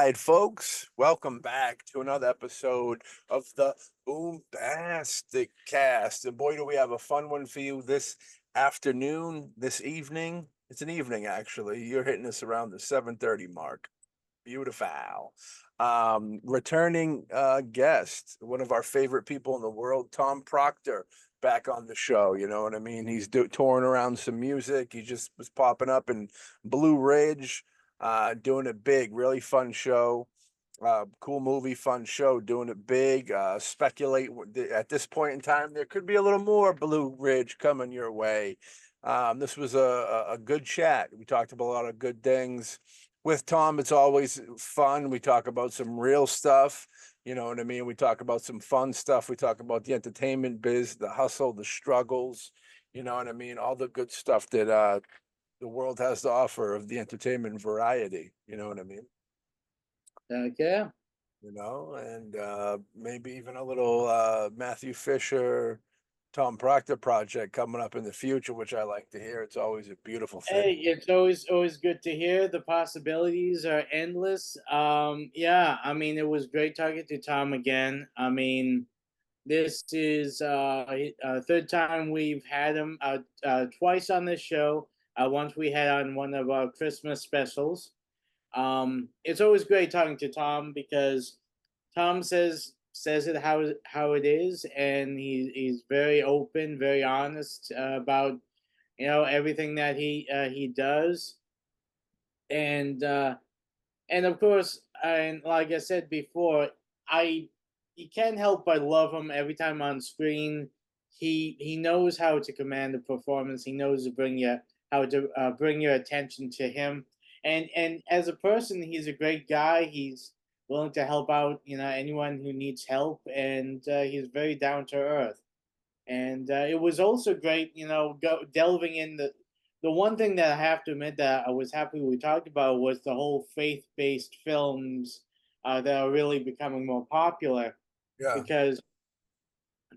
right, folks, welcome back to another episode of the BoomBastiC cast. And boy, do we have a fun one for you this afternoon, this evening. It's an evening, actually. You're hitting us around the 7:30 mark. Beautiful. Returning guest, one of our favorite people in the world, Tom Proctor, back on the show. You know what I mean? He's touring around some music. He just was popping up in Blue Ridge, doing it big. Really fun show. Cool movie, fun show, doing it big. Speculate at this point in time, there could be a little more Blue Ridge coming your way. This was a good chat. We talked about a lot of good things with Tom. It's always fun. We talk about some real stuff. You know what I mean? We talk about some fun stuff. We talk about the entertainment biz, the hustle, the struggles. You know what I mean? All the good stuff that the world has to offer of the entertainment variety. You know what I mean? Yeah. And maybe even a little Mathew Fisher, Tom Proctor project coming up in the future, which I like to hear. It's always a beautiful thing. Hey, it's always good to hear. The possibilities are endless. Yeah, I mean, it was great talking to Tom again. I mean, this is third time we've had him twice on this show. Once we had on one of our Christmas specials. It's always great talking to Tom because Tom says it how it is, and he's very open, very honest about everything that he does, and and of course, and like I said before, I you can't help but love him every time on screen. He knows how to command the performance. He knows to bring you how to bring your attention to him, and as a person, he's a great guy. He's willing to help out anyone who needs help, and he's very down to earth. And it was also great, delving in the one thing that I have to admit that I was happy we talked about was the whole faith-based films that are really becoming more popular, Yeah. because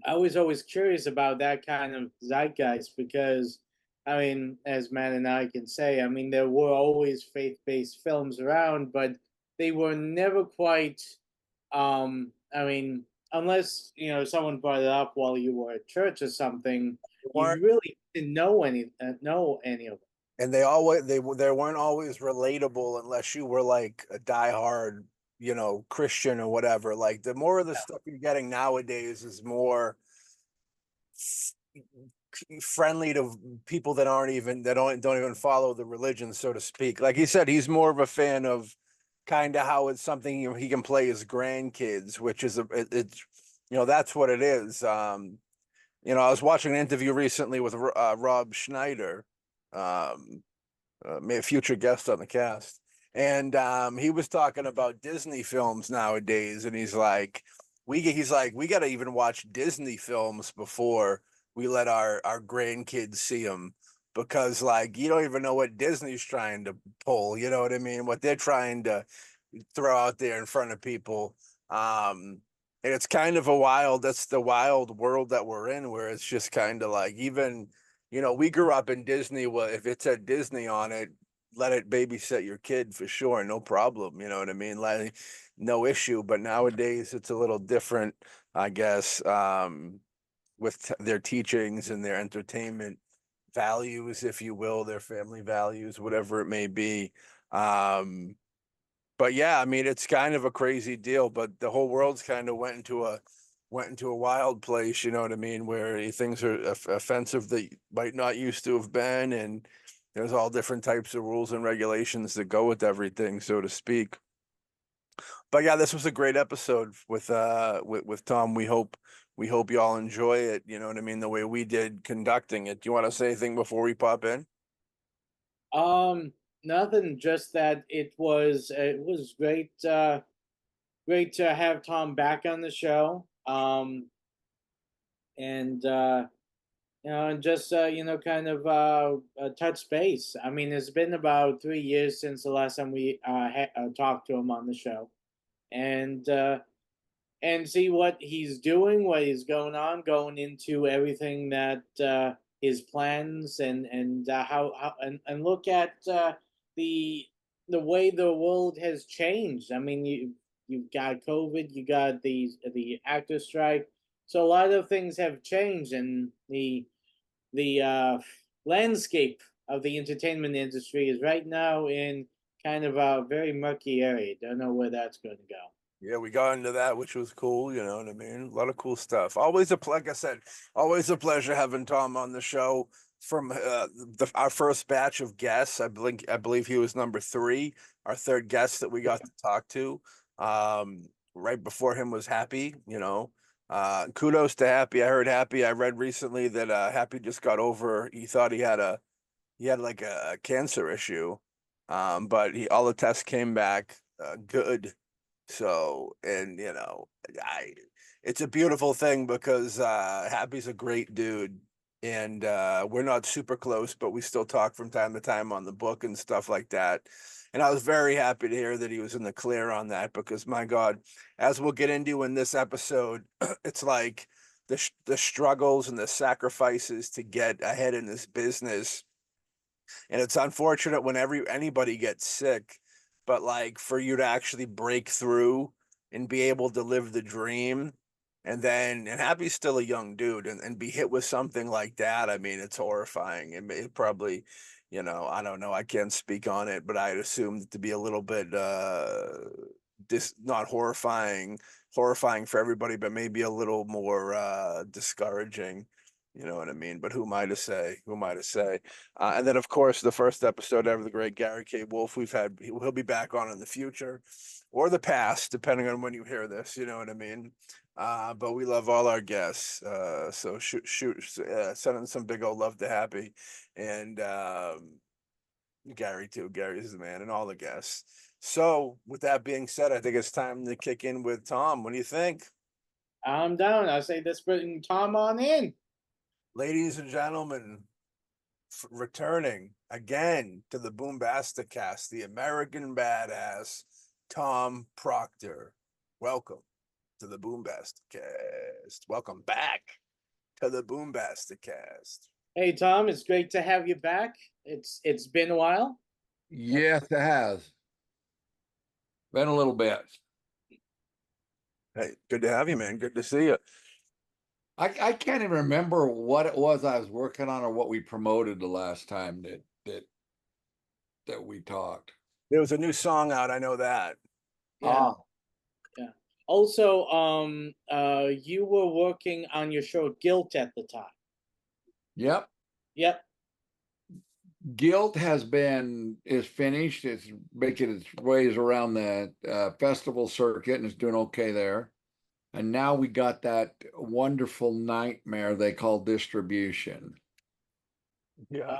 I was always curious about that kind of zeitgeist because, I mean, as Matt and I can say, I mean, there were always faith-based films around, but they were never quite, I mean, unless, someone brought it up while you were at church or something, you really didn't know any of them. And they weren't always relatable unless you were like a diehard, Christian or whatever. Like the more of the stuff you're getting nowadays is more friendly to people that don't even follow the religion, so to speak. Like he said, he's more of a fan of kind of how it's something he can play his grandkids, which is it's that's what it is. I was watching an interview recently with Rob Schneider, a future guest on the cast, and he was talking about Disney films nowadays, and he's like, we got to even watch Disney films before we let our grandkids see them, because like you don't even know what Disney's trying to pull. You know what I mean? What they're trying to throw out there in front of people. And it's kind of that's the wild world that we're in, where it's just kind of like, even, we grew up in Disney. Well, if it said Disney on it, let it babysit your kid for sure. No problem. You know what I mean? Like, no issue. But nowadays it's a little different, I guess, with their teachings and their entertainment values, if you will, their family values, whatever it may be. But yeah, I mean, it's kind of a crazy deal, but the whole world's kind of went into a wild place, you know what I mean, where things are offensive that might not used to have been, and there's all different types of rules and regulations that go with everything, so to speak. But yeah, this was a great episode with Tom. We hope you all enjoy it, you know what I mean, the way we did conducting it. Do you want to say anything before we pop in? Nothing, just that it was great to have Tom back on the show. And and just kind of touch base. I mean, it's been about 3 years since the last time we talked to him on the show, and see what he's doing, what is going into everything that his plans, and how and look at the the way the world has changed. I mean, you've got COVID, you got the actor strike, so a lot of things have changed, and the landscape of the entertainment industry is right now in kind of a very murky area. Don't know where that's going to go. Yeah, we got into that, which was cool. You know what I mean? A lot of cool stuff. Always like I said, always a pleasure having Tom on the show. From our first batch of guests, I believe he was number three, our third guest that we got to talk to. Right before him was Happy. You know, kudos to Happy. I heard Happy. I read recently that Happy just got over. He thought he had like a cancer issue, but all the tests came back good. So, and you know, I it's a beautiful thing because Happy's a great dude, and we're not super close, but we still talk from time to time on the book and stuff like that. And I was very happy to hear that he was in the clear on that because my God, as we'll get into in this episode, it's like the struggles and the sacrifices to get ahead in this business, and it's unfortunate when anybody gets sick, but like for you to actually break through and be able to live the dream, and Happy's still a young dude, and be hit with something like that. I mean, it's horrifying. It probably, you know, I don't know, I can't speak on it, but I'd assume to be a little bit not horrifying for everybody, but maybe a little more discouraging. You know what I mean? But who am I to say? Who am I to say? And then, of course, the first episode ever, the great Gary K. Wolf. He'll be back on in the future or the past, depending on when you hear this. You know what I mean? But we love all our guests. So sending some big old love to Happy, and Gary too. Gary's the man, and all the guests. So, with that being said, I think it's time to kick in with Tom. What do you think? I'm down. I say let's bring Tom on in. Ladies and gentlemen, returning again to the BoomBastiCAST, the American badass, Tom Proctor. Welcome to the BoomBastiCAST. Welcome back to the BoomBastiCAST. Hey Tom, it's great to have you back. It's been a while. Yes, it has. Been a little bit. Hey, good to have you, man. Good to see you. I can't even remember what it was I was working on or what we promoted the last time that we talked. There was a new song out. I know that. Yeah. Yeah. Also, you were working on your show Guilt at the time. Yep. Yep. Guilt is finished. It's making its ways around the festival circuit and it's doing okay there. And now we got that wonderful nightmare they call distribution. Yeah.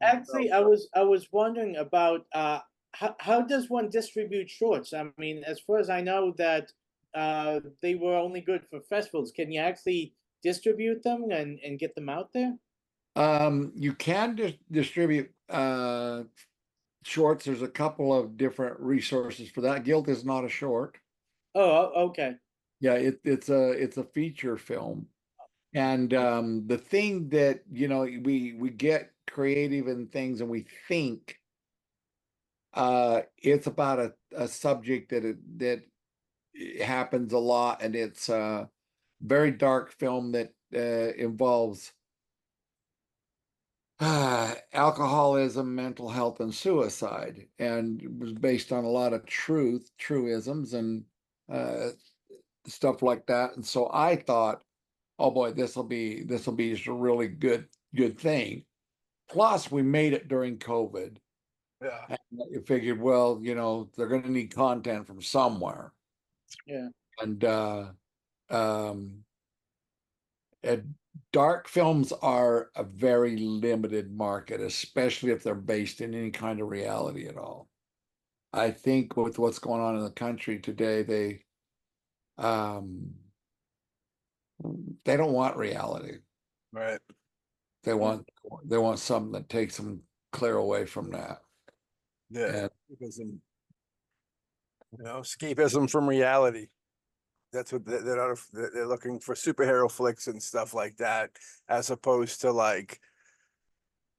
Actually, I was wondering about how does one distribute shorts? I mean, as far as I know, that they were only good for festivals. Can you actually distribute them and get them out there? You can distribute shorts. There's a couple of different resources for that. Guilt is not a short. Oh, okay. Yeah, it's a feature film. And the thing that, you know, we get creative in things and we think it's about a subject that happens a lot, and it's a very dark film that involves alcoholism, mental health, and suicide, and it was based on a lot of truisms and stuff like that. And so I thought, oh boy, this will be just a really good thing. Plus, we made it during COVID. Yeah. And you figured, well, you know, they're going to need content from somewhere. Yeah. And dark films are a very limited market, especially if they're based in any kind of reality at all. I think with what's going on in the country today, they don't want reality. Right. They want something that takes them clear away from that. Yeah. Escapism from reality. That's what they're looking for, superhero flicks and stuff like that, as opposed to like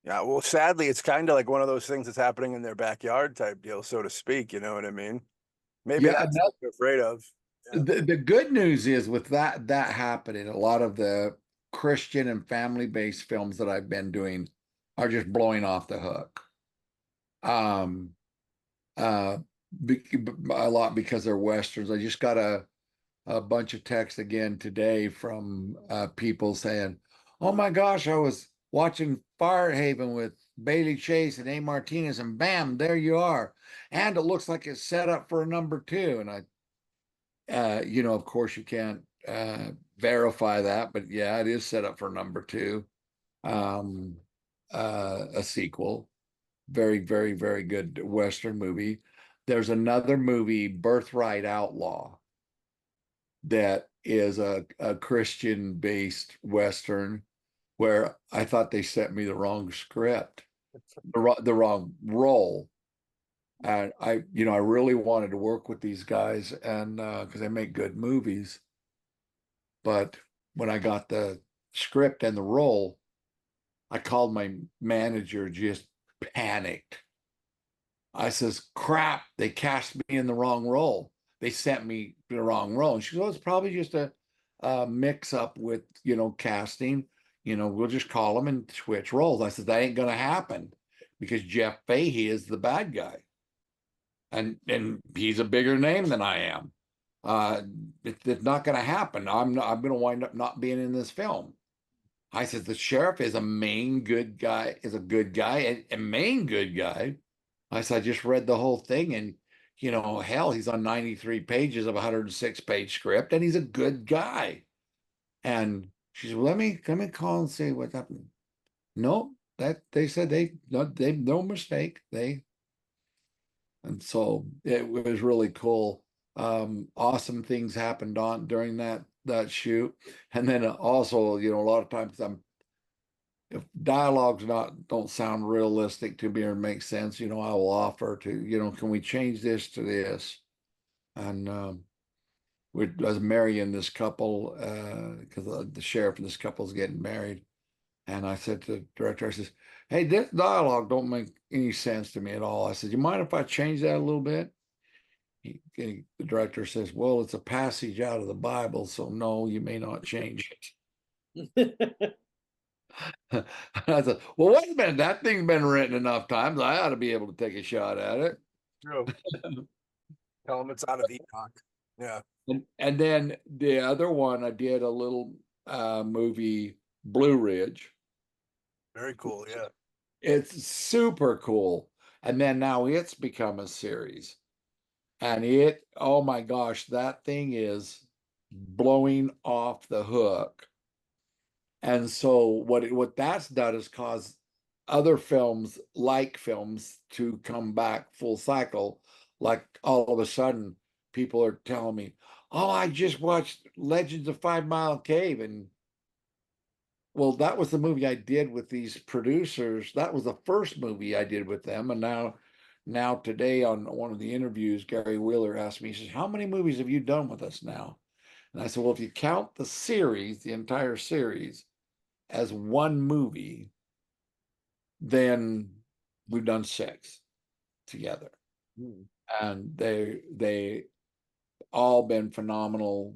Yeah, well, sadly, it's kind of like one of those things that's happening in their backyard type deal, so to speak. You know what I mean? Maybe Yeah, that's what they're afraid of. Yeah. the good news is with that happening, a lot of the Christian and family-based films that I've been doing are just blowing off the hook. Um, uh, a lot because they're Westerns. I just got a bunch of texts again today from people saying, "Oh my gosh, I was watching Firehaven with Bailey Chase and A. Martinez, and bam, there you are." And it looks like it's set up for a number two. And of course, you can't verify that, but yeah, it is set up for number two, um, a sequel. Very, very, very good Western movie. There's another movie, Birthright Outlaw, that is a Christian-based Western where I thought they sent me the wrong script, the wrong role. And I really wanted to work with these guys and because they make good movies. But when I got the script and the role, I called my manager, just panicked. I says, crap, they cast me in the wrong role. They sent me the wrong role. And she goes, it's probably just a mix up with, casting. We'll just call them and switch roles. I said, that ain't going to happen because Jeff Fahey is the bad guy. And he's a bigger name than I am. It's not going to happen. I'm going to wind up not being in this film. I said, the sheriff is a good guy, a main good guy. I said, I just read the whole thing and, hell, he's on 93 pages of a 106-page script and he's a good guy. And she said, well, let me call and see what's happening. No, that they said no mistake. And so it was really cool. Awesome things happened during that shoot. And then also, a lot of times if dialogues don't sound realistic to me or make sense, I will offer to, can we change this to this? And I was marrying this couple because the sheriff and this couple is getting married. And I said to the director, I says, hey, this dialogue don't make any sense to me at all. I said, you mind if I change that a little bit? The director says, well, it's a passage out of the Bible, so no, you may not change it. I said, well, wait a minute, that thing's been written enough times. I ought to be able to take a shot at it. True. Tell them it's out of Enoch. Yeah. And then the other one, I did a little movie, Blue Ridge. Very cool. Yeah. It's super cool. And then now it's become a series. And oh my gosh, that thing is blowing off the hook. And so what that's done is caused other films to come back full cycle. Like all of a sudden, people are telling me, "Oh, I just watched Legends of 5 Mile Cave," and well, that was the movie I did with these producers. That was the first movie I did with them, and now today on one of the interviews, Gary Wheeler asked me, he says, "How many movies have you done with us now?" And I said, "Well, if you count the series, the entire series, as one movie, then we've done 6 together." And they all been phenomenal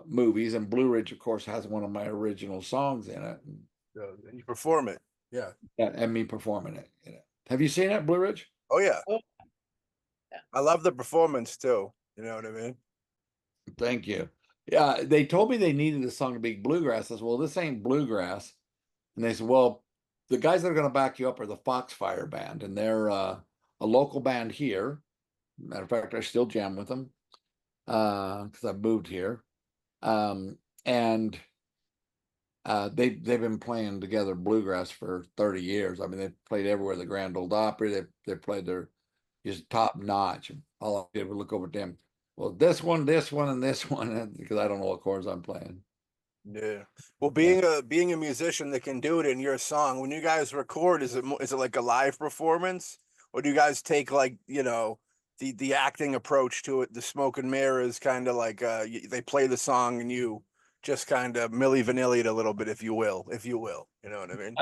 movies. And Blue Ridge, of course, has one of my original songs in it. And you perform it. Yeah. And me performing it. Have you seen it, Blue Ridge? Oh, yeah. Oh, yeah. I love the performance too. You know what I mean? Thank you. Yeah, they told me they needed a song to be bluegrass. I said, well, this ain't bluegrass. And they said, well, the guys that are going to back you up are the Foxfire Band, and they're a local band here. Matter of fact, I still jam with them because I moved here. And they've been playing together bluegrass for 30 years. I mean, they've played everywhere. The Grand Ole Opry, they played their just top notch. All I did was look over at them. Well, this one, and this one, because I don't know what chords I'm playing. Yeah. Well, being a musician that can do it in your song, when you guys record, is it like a live performance, or do you guys take like the acting approach to it? The smoke and mirrors, kind of like they play the song and you just kind of Milli Vanilli a little bit, if you will, you know what I mean?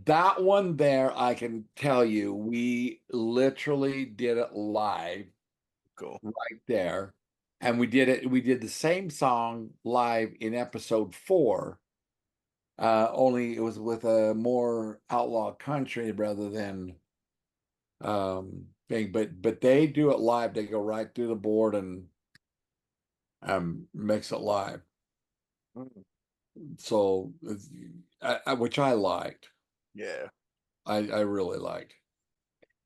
That one there, I can tell you, we literally did it live Cool. right there. And we did the same song live in episode 4. Only it was with a more outlaw country rather than thing. But they do it live. They go right through the board and mix it live. Mm. So which I liked. Yeah. I really liked.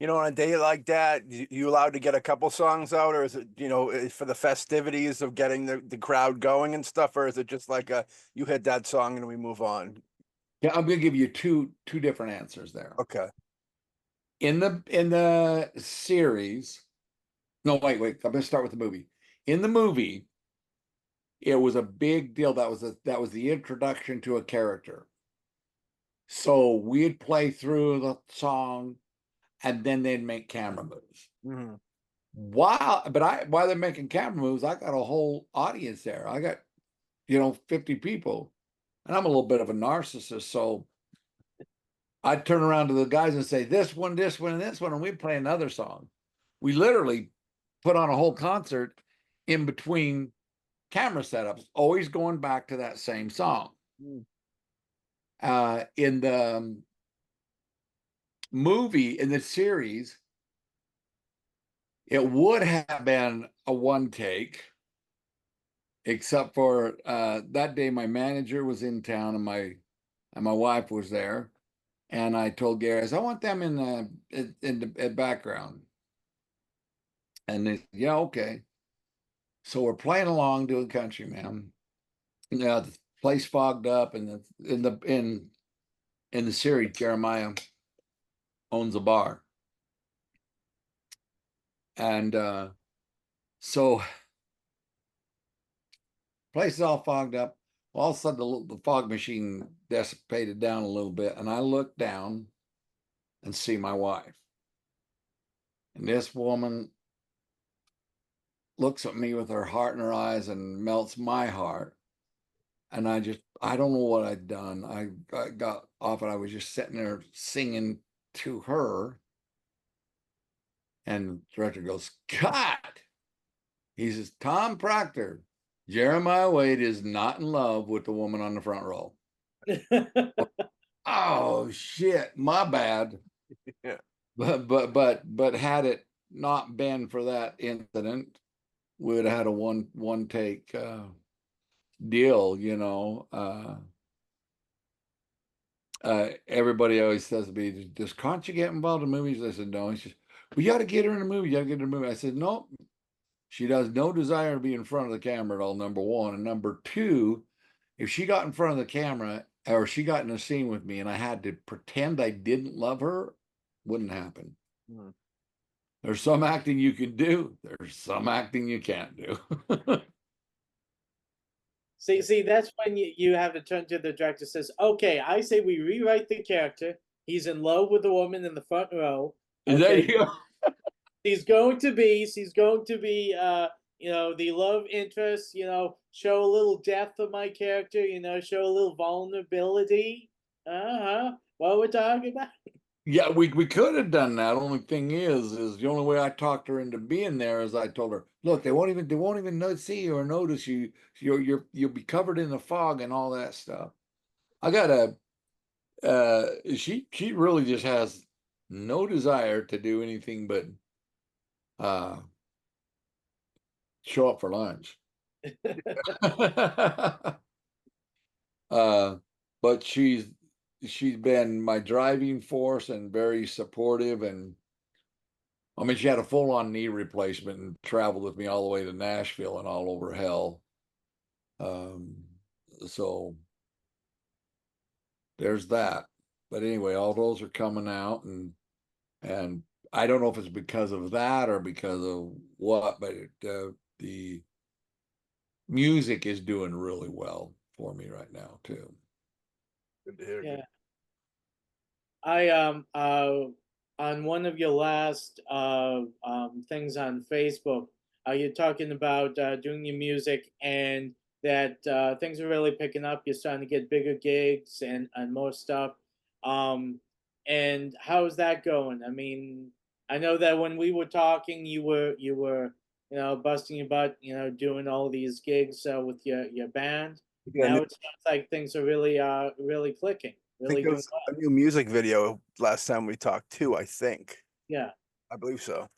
You know, on a day like that, you allowed to get a couple songs out, or is it, you know, for the festivities of getting the crowd going and stuff, or is it just like you hit that song and we move on? Yeah, I'm gonna give you two different answers there. Okay. In the series, no, wait, I'm gonna start with the movie. In the movie, it was a big deal. That was the introduction to a character. So we'd play through the song, and then they'd make camera moves. Mm-hmm. While they're making camera moves, I got a whole audience there. I got, 50 people, and I'm a little bit of a narcissist, so I'd turn around to the guys and say, this one, and this one, and we'd play another song. We literally put on a whole concert in between camera setups, always going back to that same song. In the movie, in the series, it would have been a one take, except for that day my manager was in town and my wife was there, and I told Gary, I said, I want them in the background, and they said, yeah, okay. So we're playing along doing Country Man. The place fogged up, and in the series, Jeremiah owns a bar, and so place is all fogged up. All of a sudden, the fog machine dissipated down a little bit, and I look down and see my wife, and this woman looks at me with her heart in her eyes and melts my heart. And I don't know what I'd done. I got off and I was just sitting there singing to her. And the director goes, cut. He says, Tom Proctor, Jeremiah Wade is not in love with the woman on the front row. Oh shit, my bad. Yeah. But had it not been for that incident, we would have had a one take deal, everybody always says to me, does Concha get involved in movies? I said, no. He says, well, you got to get her in a movie. You got to get her in a movie. I said, no, she does no desire to be in front of the camera at all, number one. And number two, if she got in front of the camera or she got in a scene with me and I had to pretend I didn't love her, wouldn't happen. Mm-hmm. There's some acting you can do. There's some acting you can't do. See, that's when you have to turn to the director says, okay, I say we rewrite the character. He's in love with the woman in the front row. Okay? There you go. She's going to be, the love interest, show a little depth of my character, show a little vulnerability. What we're talking about. Yeah, we could have done that. Only thing is the only way I talked her into being there is I told her, look, they won't even see you or notice you. You'll be covered in the fog and all that stuff. I got she really just has no desire to do anything but show up for lunch. But she's been my driving force and very supportive, and I mean she had a full-on knee replacement and traveled with me all the way to Nashville and all over hell. So there's that. But anyway, all those are coming out, and I don't know if it's because of that or because of what, but the music is doing really well for me right now too. Good to hear. Yeah. I on one of your last things on Facebook, you're talking about doing your music, and that things are really picking up. You're starting to get bigger gigs and more stuff. And how's that going? I mean, I know that when we were talking, you were busting your butt, doing all these gigs with your band. Yeah, Now it sounds like things are really clicking, I think really there doing was well. a new music video last time we talked too, I think. Yeah. I believe so.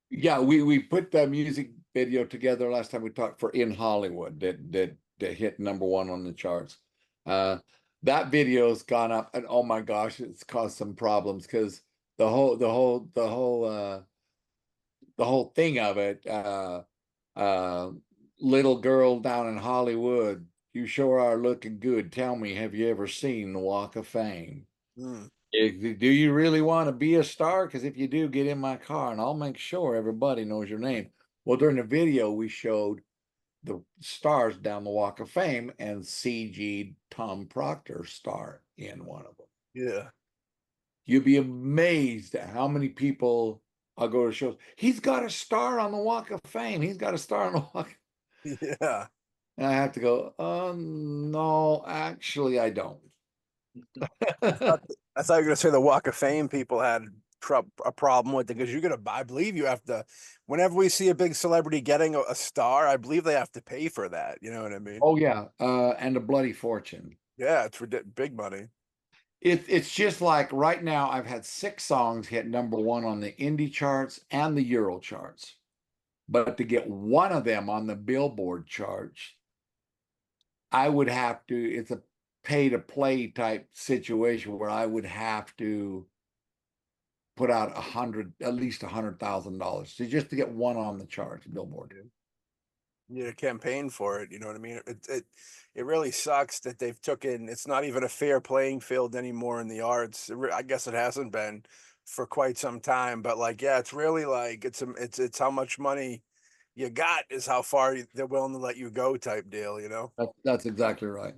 Yeah, we put that music video together last time we talked for In Hollywood that hit #1 on the charts. That video's gone up, and oh my gosh, it's caused some problems because the whole thing of it, uh, little girl down in Hollywood, you sure are looking good. Tell me, have you ever seen the Walk of Fame? Mm. Do you really want to be a star? Because if you do, get in my car and I'll make sure everybody knows your name. Well, during the video, we showed the stars down the Walk of Fame, and CG Tom Proctor star in one of them. Yeah. You'd be amazed at how many people I'll go to shows. He's got a star on the Walk of Fame. He's got a star on the Walk. Yeah. And I have to go, no, actually, I don't. I thought you were gonna say the Walk of Fame people had a problem with it because I believe you have to, whenever we see a big celebrity getting a star, I believe they have to pay for that. You know what I mean? Oh, yeah. And a bloody fortune. Yeah, it's big money. It's just like right now, I've had 6 songs hit #1 on the indie charts and the Euro charts. But to get one of them on the Billboard charts, I would have to, it's a pay to play type situation where I would have to put out at least $100,000 just to get one on the charts, Billboard. You need a campaign for it. You know what I mean? It really sucks that they've taken. It's not even a fair playing field anymore in the arts. I guess it hasn't been for quite some time. But like, yeah, it's really like it's how much money you got is how far they're willing to let you go type deal. You know? That's exactly right.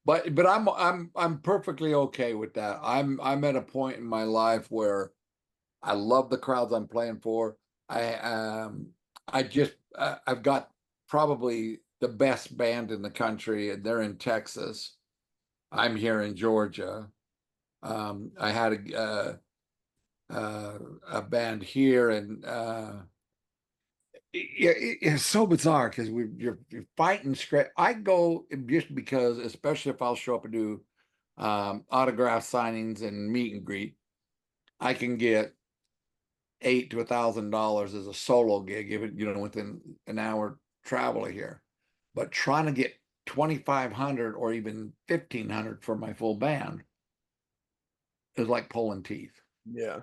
But I'm perfectly okay with that. I'm at a point in my life where I love the crowds I'm playing for. I've got probably the best band in the country, and they're in Texas. I'm here in Georgia. I had a band here, and it's so bizarre because you're fighting script. I go just because, especially if I'll show up and do autograph signings and meet and greet, I can get $800 to $1,000 as a solo gig, even within an hour travel here. But trying to get 2,500 or even 1,500 for my full band is like pulling teeth. Yeah.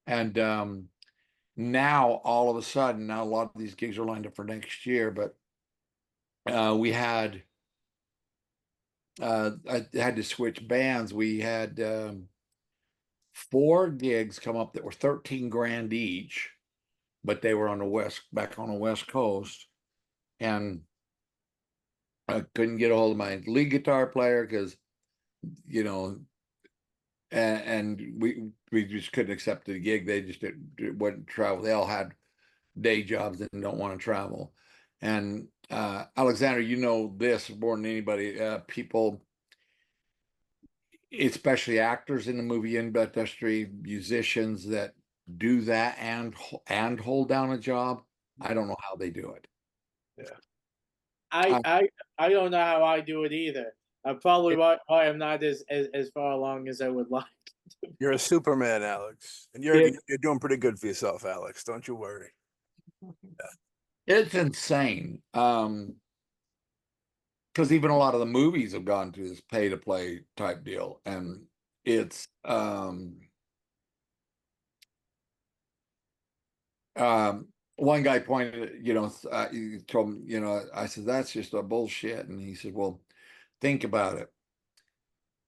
And now all of a sudden, now a lot of these gigs are lined up for next year, but we had I had to switch bands. We had 4 gigs come up that were 13 grand each, but they were back on the West Coast, and I couldn't get a hold of my lead guitar player because, and we just couldn't accept the gig. They just wouldn't travel. They all had day jobs and don't want to travel. And Alexander, you know this more than anybody. People, especially actors in the movie industry, musicians that do that and hold down a job. I don't know how they do it. Yeah. I don't know how I do it either. Probably why I'm not as far along as I would like. You're a Superman, Alex, and Yeah. you're doing pretty good for yourself, Alex. Don't you worry. It's insane. Because even a lot of the movies have gone through this pay to play type deal, and it's one guy pointed, he told me, I said, that's just a bullshit. And he said, well, think about it.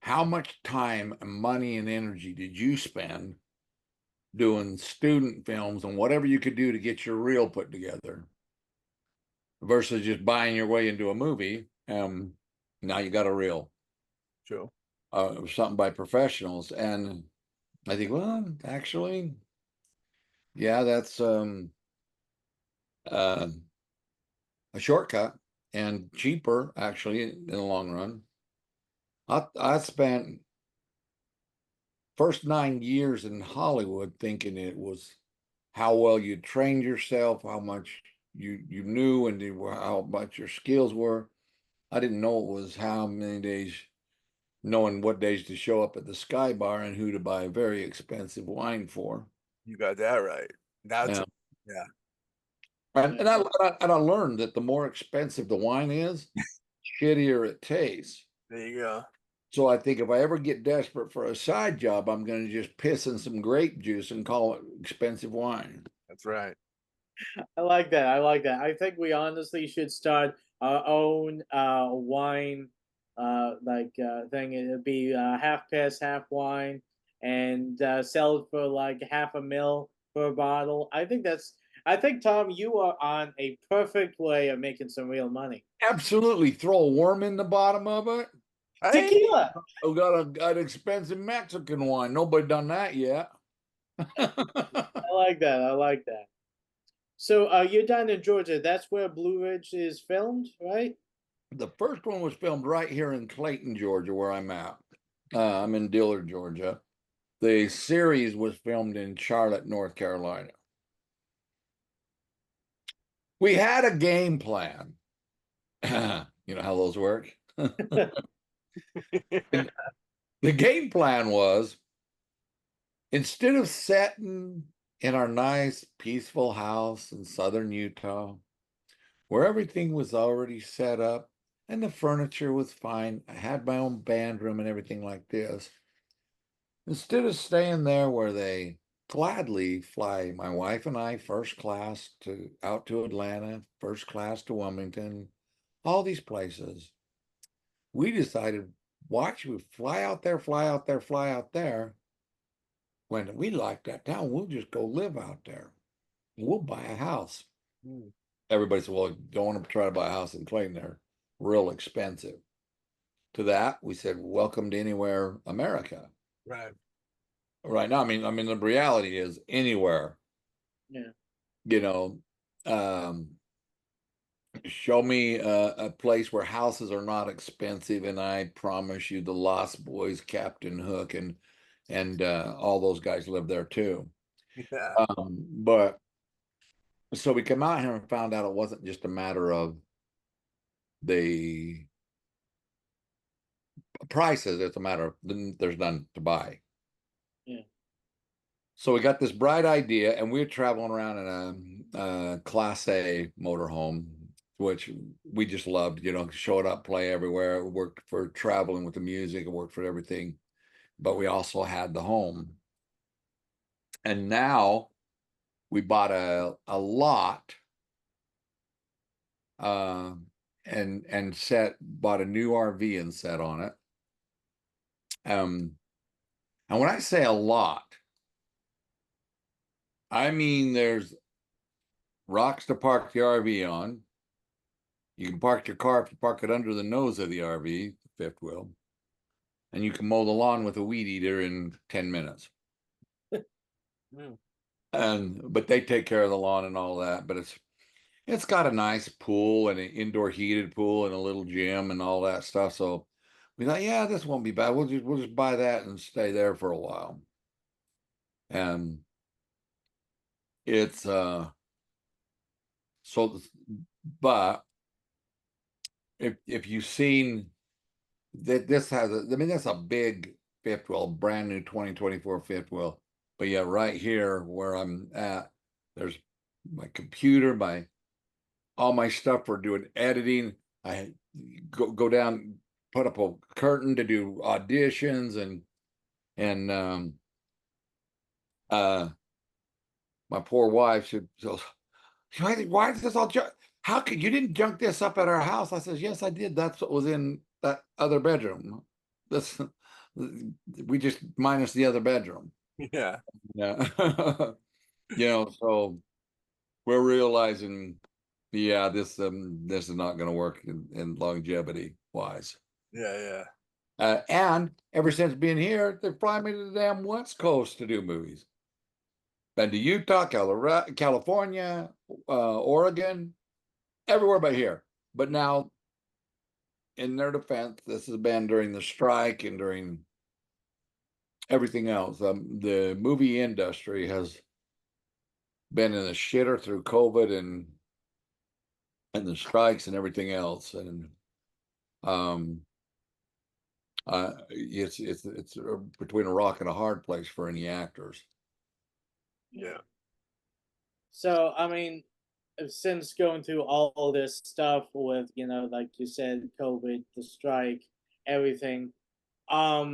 How much time and money and energy did you spend doing student films and whatever you could do to get your reel put together versus just buying your way into a movie? Now you got a reel. Sure. Something by professionals. And I think, well, actually, yeah, that's a shortcut. and cheaper, actually, in the long run. I spent first 9 years in Hollywood thinking it was how well you trained yourself, how much you knew, and how much your skills were. I didn't know it was how many days, knowing what days to show up at the Sky Bar and who to buy very expensive wine for. You got that right. That's Yeah. yeah. And I learned that the more expensive the wine is, shittier it tastes. There you go. So I think if I ever get desperate for a side job, I'm going to just piss in some grape juice and call it expensive wine. That's right. I like that. I like that. I think we honestly should start our own wine thing. It'd be half piss, half wine, and sell it for like $500,000 per bottle. I think Tom, you are on a perfect way of making some real money. Absolutely. Throw a worm in the bottom of it. Hey, Tequila. I've got an expensive Mexican wine. Nobody done that yet. I like that. I like that. So you're down in Georgia. That's where Blue Ridge is filmed, right? The first one was filmed right here in Clayton, Georgia, where I'm at. I'm in Dillard, Georgia. The series was filmed in Charlotte, North Carolina. We had a game plan. You know how those work? The game plan was, instead of setting in our nice, peaceful house in southern Utah, where everything was already set up and the furniture was fine, I had my own band room and everything like this. Instead of staying there where they gladly fly my wife and I first class out to Atlanta, first class to Wilmington, all these places, we decided, why should we fly out there, fly out there, fly out there? When we like that town, we'll just go live out there. We'll buy a house. Everybody said, well, don't want to try to buy a house in Clayton. They're real expensive. To that, we said, welcome to anywhere America. right. Right now, I mean, the reality is anywhere. Yeah. You know, show me a place where houses are not expensive, and I promise you, the Lost Boys, Captain Hook, and all those guys live there too. Yeah. But so we came out here and found out it wasn't just a matter of the prices; it's a matter of there's none to buy. Yeah. So we got this bright idea, and we were traveling around in a Class A motorhome, which we just loved. You know, showed up, play everywhere. It worked for traveling with the music. It worked for everything. But we also had the home. And now we bought a lot and bought a new RV and set on it. And when I say a lot, I mean there's rocks to park the RV on. You can park your car if you park it under the nose of the RV, the fifth wheel. And you can mow the lawn with a weed eater in 10 minutes. But they take care of the lawn and all that. But it's got a nice pool and an indoor heated pool and a little gym and all that stuff. So we thought, yeah, this won't be bad. We'll just buy that and stay there for a while. And it's but if you've seen that, this has that's a big fifth wheel, brand new 2024 fifth wheel. But yeah, right here where I'm at, there's my computer, all my stuff for doing editing. I go down, put up a curtain to do auditions, and my poor wife, she goes, why is this all junk? How could you didn't junk this up at our house? I says, yes, I did. That's what was in that other bedroom. We just minus the other bedroom. Yeah. Yeah. You know, so we're realizing, yeah, this is not going to work in longevity wise. Yeah. And ever since being here, they're flying me to the damn West Coast to do movies. Been to Utah, California, Oregon, everywhere but here. But now, in their defense, this has been during the strike and during everything else. The movie industry has been in the shitter through COVID and the strikes and everything else, and um, it's between a rock and a hard place for any actors. Yeah. So, I mean, since going through all this stuff with, like you said, COVID, the strike, everything, I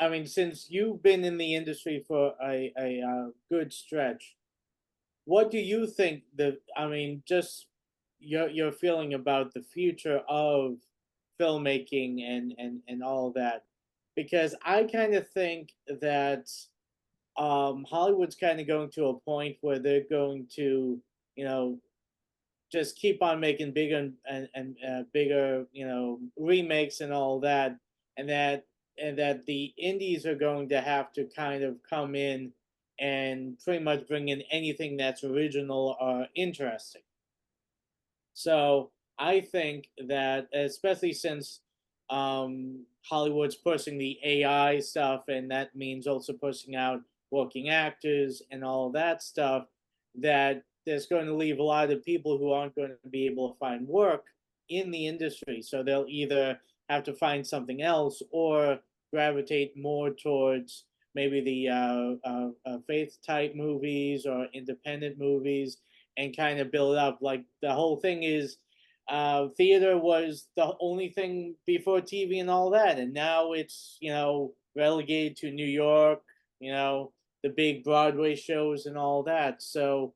mean, since you've been in the industry for a good stretch, what do you think I mean, just your feeling about the future of filmmaking and all that? Because I kind of think that Hollywood's kind of going to a point where they're going to, you know, just keep on making bigger and bigger, remakes and all that, and that the indies are going to have to kind of come in and pretty much bring in anything that's original or interesting. So I think that, especially since Hollywood's pushing the AI stuff, and that means also pushing out working actors and all that stuff, that there's going to leave a lot of people who aren't going to be able to find work in the industry. So they'll either have to find something else or gravitate more towards maybe the faith type movies or independent movies and kind of build up. Like the whole thing is, theater was the only thing before TV and all that, and now it's relegated to New York, the big Broadway shows and all that. So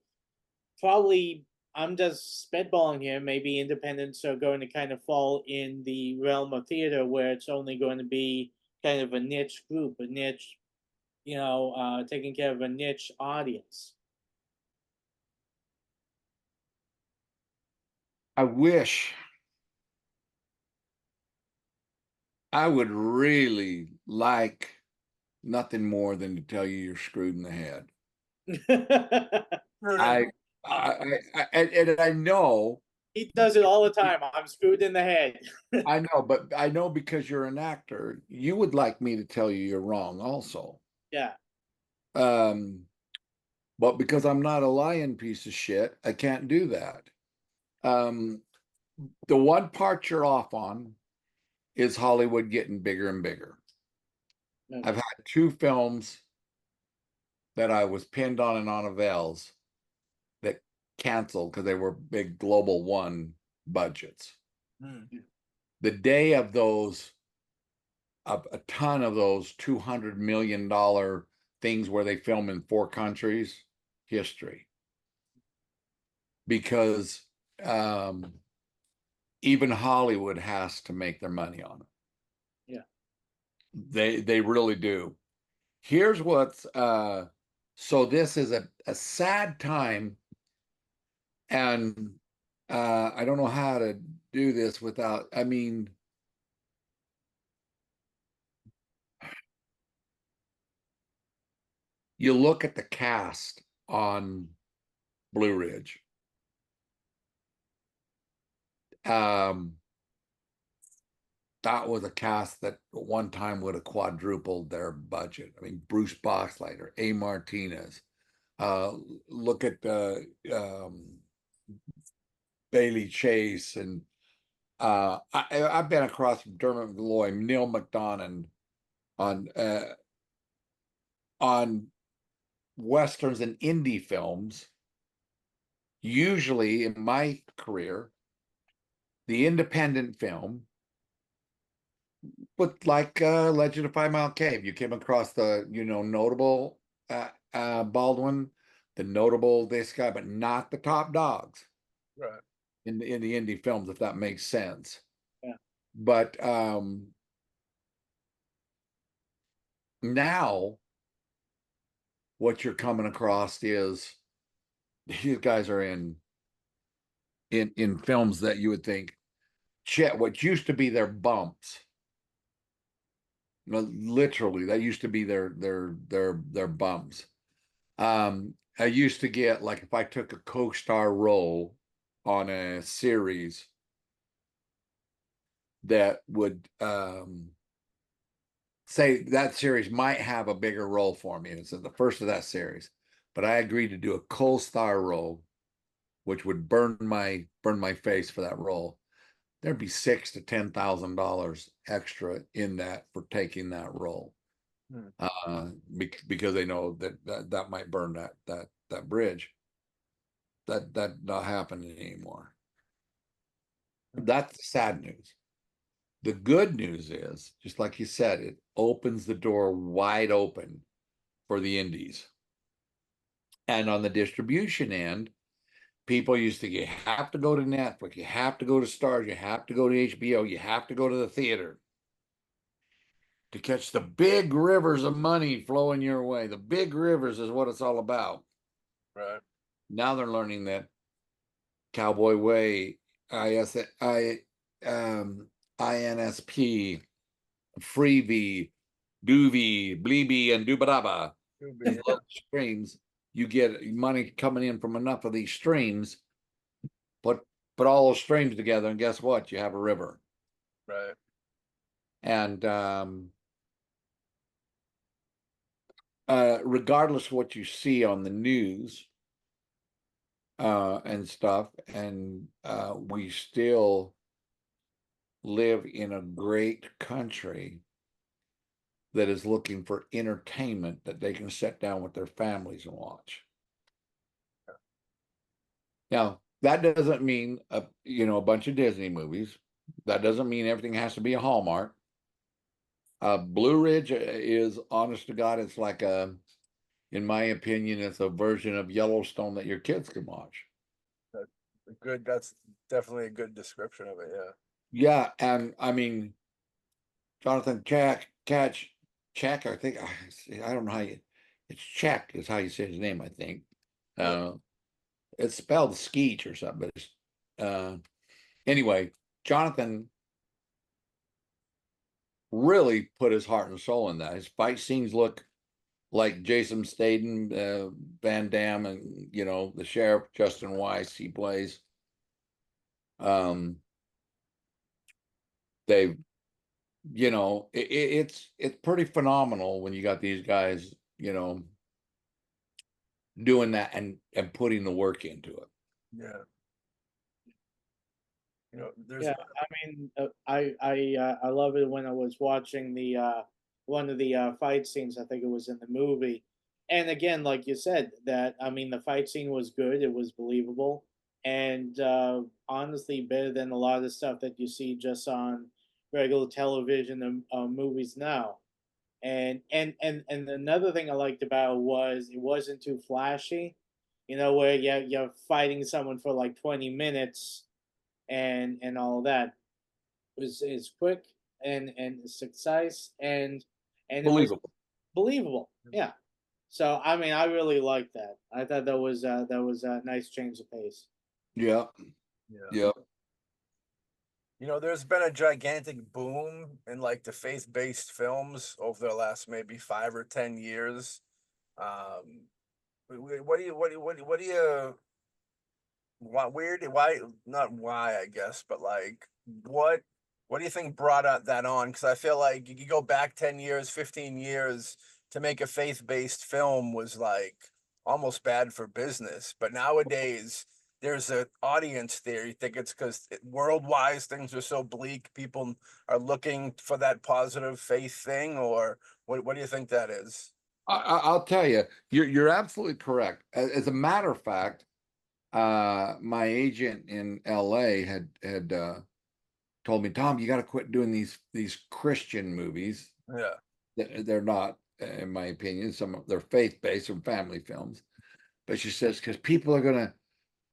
probably I'm just spitballing here. Maybe independents are going to kind of fall in the realm of theater where it's only going to be kind of a niche group, a niche, taking care of a niche audience. I wish I would really like nothing more than to tell you you're screwed in the head. I, and I know He does it all the time. I'm screwed in the head. I know, but I know because you're an actor, you would like me to tell you you're wrong also. Yeah. But because I'm not a lying piece of shit, I can't do that. The one part you're off on is Hollywood getting bigger and bigger. Okay. I've had two films that I was pinned on and on avails that canceled because they were big global one budgets. The day of those, a ton of those $200 million things where they film in 4 countries, history. Because even Hollywood has to make their money on it. Yeah. They really do. Here's what's so this is a sad time, and I don't know how to do this without, I mean, you look at the cast on Blue Ridge. That was a cast that at one time would have quadrupled their budget. I mean, Bruce Boxleitner, A. Martinez. Look at Bailey Chase, and I've been across from Dermot Malloy, Neil McDonough on westerns and indie films. Usually in my career, the independent film, but like Legend of 5 Mile Cave, you came across the notable Baldwin, the notable this guy, but not the top dogs. Right. In the indie films, if that makes sense. Yeah. But now what you're coming across is these guys are in films that you would think, shit, what used to be their bumps. Literally, that used to be their bumps. I used to get, like, if I took a co-star role on a series, that would say that series might have a bigger role for me. It's the first of that series, but I agreed to do a co-star role, which would burn my face for that role. There'd be $6,000 to $10,000 extra in that for taking that role, because they know that might burn that bridge. That not happening anymore. That's the sad news. The good news is, just like you said, it opens the door wide open for the indies. And on the distribution end, people used to, you have to go to Netflix, you have to go to Stars, you have to go to HBO, you have to go to the theater to catch the big rivers of money flowing your way. The big rivers is what it's all about. Right. Now they're learning that Cowboy Way, INSP, Freebie, Doobie, Bleeby, and Doobadaba. These little streams, you get money coming in from enough of these streams, put all those streams together, and guess what? You have a river. Right. And regardless of what you see on the news and stuff, and we still live in a great country that is looking for entertainment that they can sit down with their families and watch. Now, that doesn't mean a bunch of Disney movies. That doesn't mean everything has to be a Hallmark. Blue Ridge is, honest to God, it's like in my opinion, it's a version of Yellowstone that your kids can watch. That's definitely a good description of it. Yeah. Yeah, and I mean, Jonathan Check, I think, I don't know how it's Check is how you say his name, I think. It's spelled Skeech or something, but it's, anyway, Jonathan really put his heart and soul in that. His fight scenes look like Jason Statham, Van Damme, and the sheriff Justin Weiss he plays. They, it's pretty phenomenal when you got these guys, doing that and putting the work into it. Yeah. Yeah, I mean, I love it when I was watching the one of the fight scenes. I think it was in the movie, and again, like you said, that I mean, the fight scene was good. It was believable, and honestly, better than a lot of the stuff that you see just on regular television and movies now. And another thing I liked about it was it wasn't too flashy, where you're fighting someone for like 20 minutes and all of that. Is quick and it's concise and it was Believable. believable. Yeah. So I mean, I really liked that. I thought that was a nice change of pace. Yeah. Yeah. There's been a gigantic boom in like the faith-based films over the last maybe 5 or 10 years. What do you why not why, I guess, but like what do you think brought out that on? Because I feel like you could go back 10 years, 15 years to make a faith-based film was like almost bad for business. But nowadays there's an audience there. You think it's because worldwide things are so bleak, people are looking for that positive faith thing, or what do you think that is? I'll tell you, you're absolutely correct. As a matter of fact, my agent in LA had told me, Tom, you got to quit doing these Christian movies. Yeah. They're not, in my opinion, they're faith-based and family films. But she says, because people are going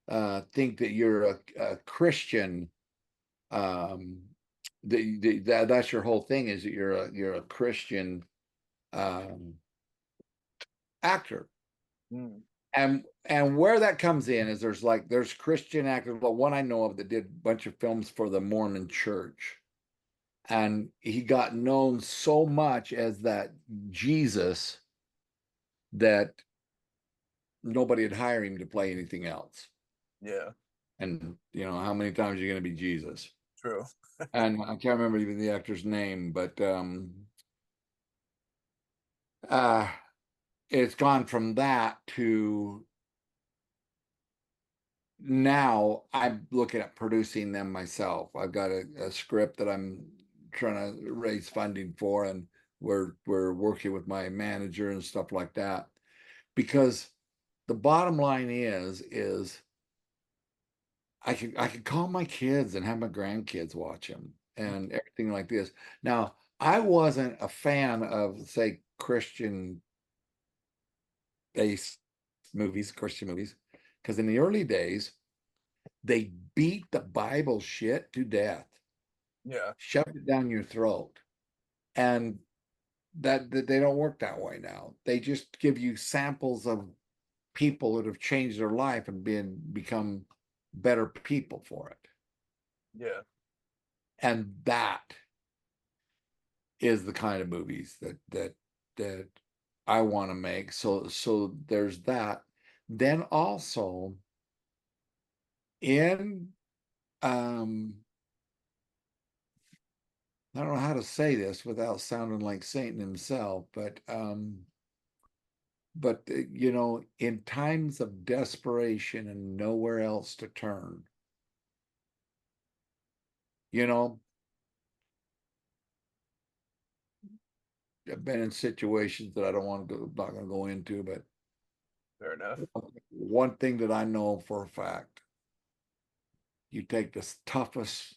to think that you're a Christian. That's your whole thing, is that you're a Christian actor. And where that comes in is there's Christian actors. Well, one I know of that did a bunch of films for the Mormon Church, and he got known so much as that Jesus that nobody would hire him to play anything else. Yeah. And how many times are you going to be Jesus? True. And I can't remember even the actor's name, but it's gone from that to now I'm looking at producing them myself. I've got a script that I'm trying to raise funding for, and we're working with my manager and stuff like that. Because the bottom line is I could call my kids and have my grandkids watch them and everything like this. Now, I wasn't a fan of, say, Christian based movies, Christian movies, because in the early days, they beat the Bible shit to death, Yeah. shoved it down your throat. And that they don't work that way now. They just give you samples of people that have changed their life and become better people for it. Yeah. And that is the kind of movies that I want to make. So there's that. Then also in I don't know how to say this without sounding like Satan himself, but you know, in times of desperation and nowhere else to turn, you know, I've been in situations that I don't want to go, not going to go into, but Fair enough. one thing that I know for a fact, you take the toughest,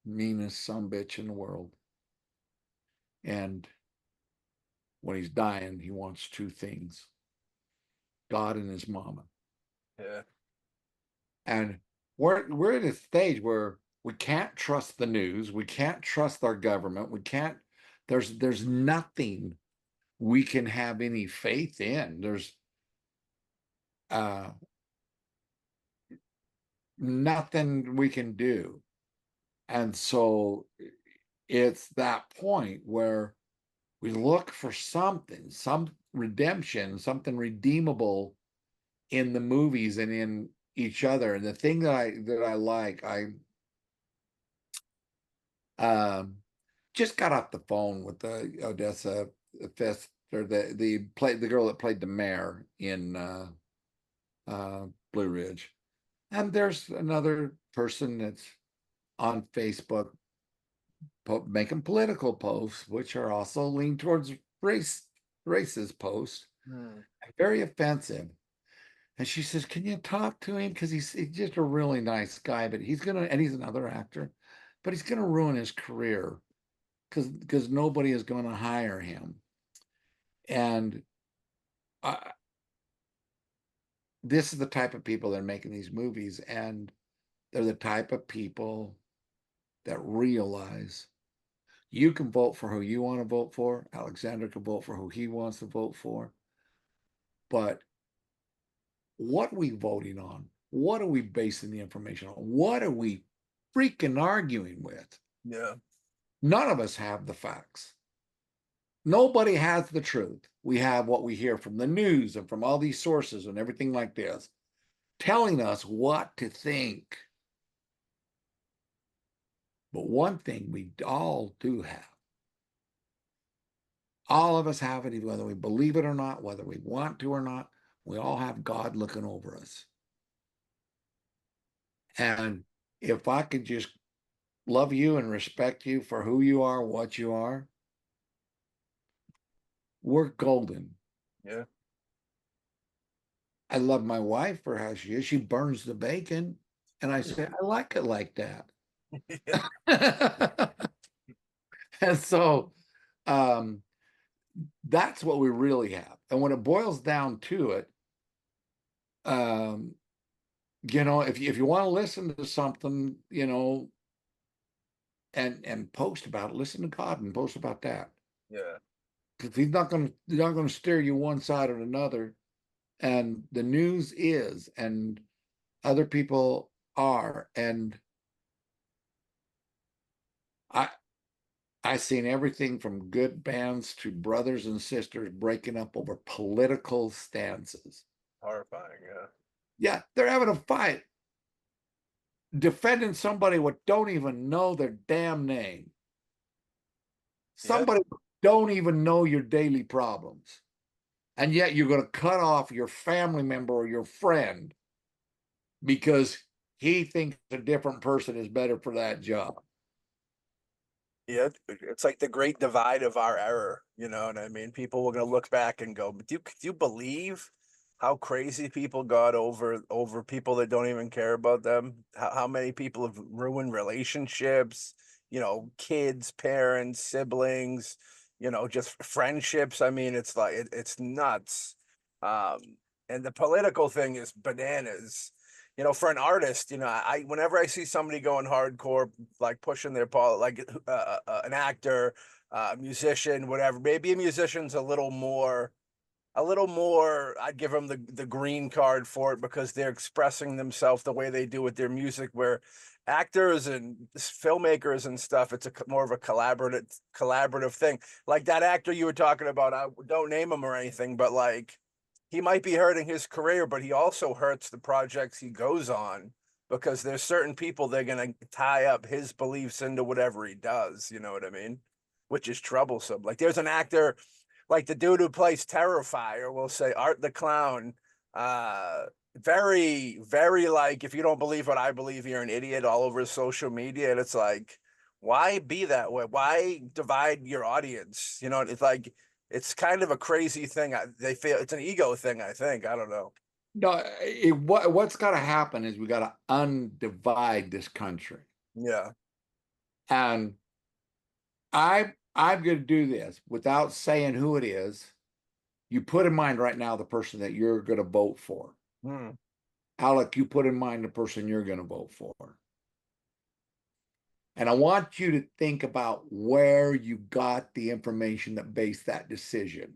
meanest sumbitch in the world, and when he's dying, he wants two things: God and his mama. Yeah. And we're at a stage where we can't trust the news, we can't trust our government, we can't. There's nothing we can have any faith in. There's nothing we can do, and so it's that point where we look for something, some redemption, something redeemable in the movies and in each other. And the thing that I like, I just got off the phone with the Odessa Fest, or the girl that played the mayor in Blue Ridge. And there's another person that's on Facebook making political posts, which are also lean towards racist posts, very offensive. And she says, "Can you talk to him? Because he's just a really nice guy, but he's another actor, but he's gonna ruin his career because nobody is going to hire him." And this is the type of people that are making these movies, and they're the type of people that realize you can vote for who you want to vote for. Alexander can vote for who he wants to vote for. But what are we voting on? What are we basing the information on? What are we freaking arguing with? Yeah. None of us have the facts. Nobody has the truth. We have what we hear from the news and from all these sources and everything like this, telling us what to think. But one thing we all do have, all of us have it, whether we believe it or not, whether we want to or not, we all have God looking over us. And if I could just love you and respect you for who you are, what you are, we're golden. Yeah. I love my wife for how she is. She burns the bacon. And I say, I like it like that. And so that's what we really have. And when it boils down to it, you know, if you want to listen to something, you know, and post about it, listen to God and post about that. Yeah. Because he's not going to steer you one side or another. And the news is, and other people are, and I've seen everything from good bands to brothers and sisters breaking up over political stances. Horrifying. Yeah. Yeah, they're having a fight. defending somebody what don't even know their damn name. Yeah. Somebody don't even know your daily problems. And yet you're going to cut off your family member or your friend because he thinks a different person is better for that job. Yeah, it's like the great divide of our era, you know what I mean? People were gonna look back and go, do you believe how crazy people got over people that don't even care about them? How many people have ruined relationships, you know, kids, parents, siblings, you know, just friendships. I mean, it's like it's nuts. And the political thing is bananas. You know, for an artist, you know, I whenever I see somebody going hardcore, like pushing their like an actor, musician, whatever. Maybe a musician's a little more. I'd give them the green card for it because they're expressing themselves the way they do with their music. Where actors and filmmakers and stuff, it's more of a collaborative thing. Like that actor you were talking about, I don't name him or anything, but like he might be hurting his career, but he also hurts the projects he goes on because there's certain people they're gonna tie up his beliefs into whatever he does. You know what I mean? Which is troublesome. Like there's an actor, like the dude who plays Terrifier, we'll say Art the Clown. Very, very like if you don't believe what I believe, you're an idiot all over social media, and it's like, why be that way? Why divide your audience? You know, it's like it's kind of a crazy thing. They feel it's an ego thing, I think. I don't know. No, what's got to happen is we got to undivide this country. Yeah. And I'm going to do this without saying who it is. You put in mind right now the person that you're going to vote for. Hmm. Alec, you put in mind the person you're going to vote for. And I want you to think about where you got the information that based that decision.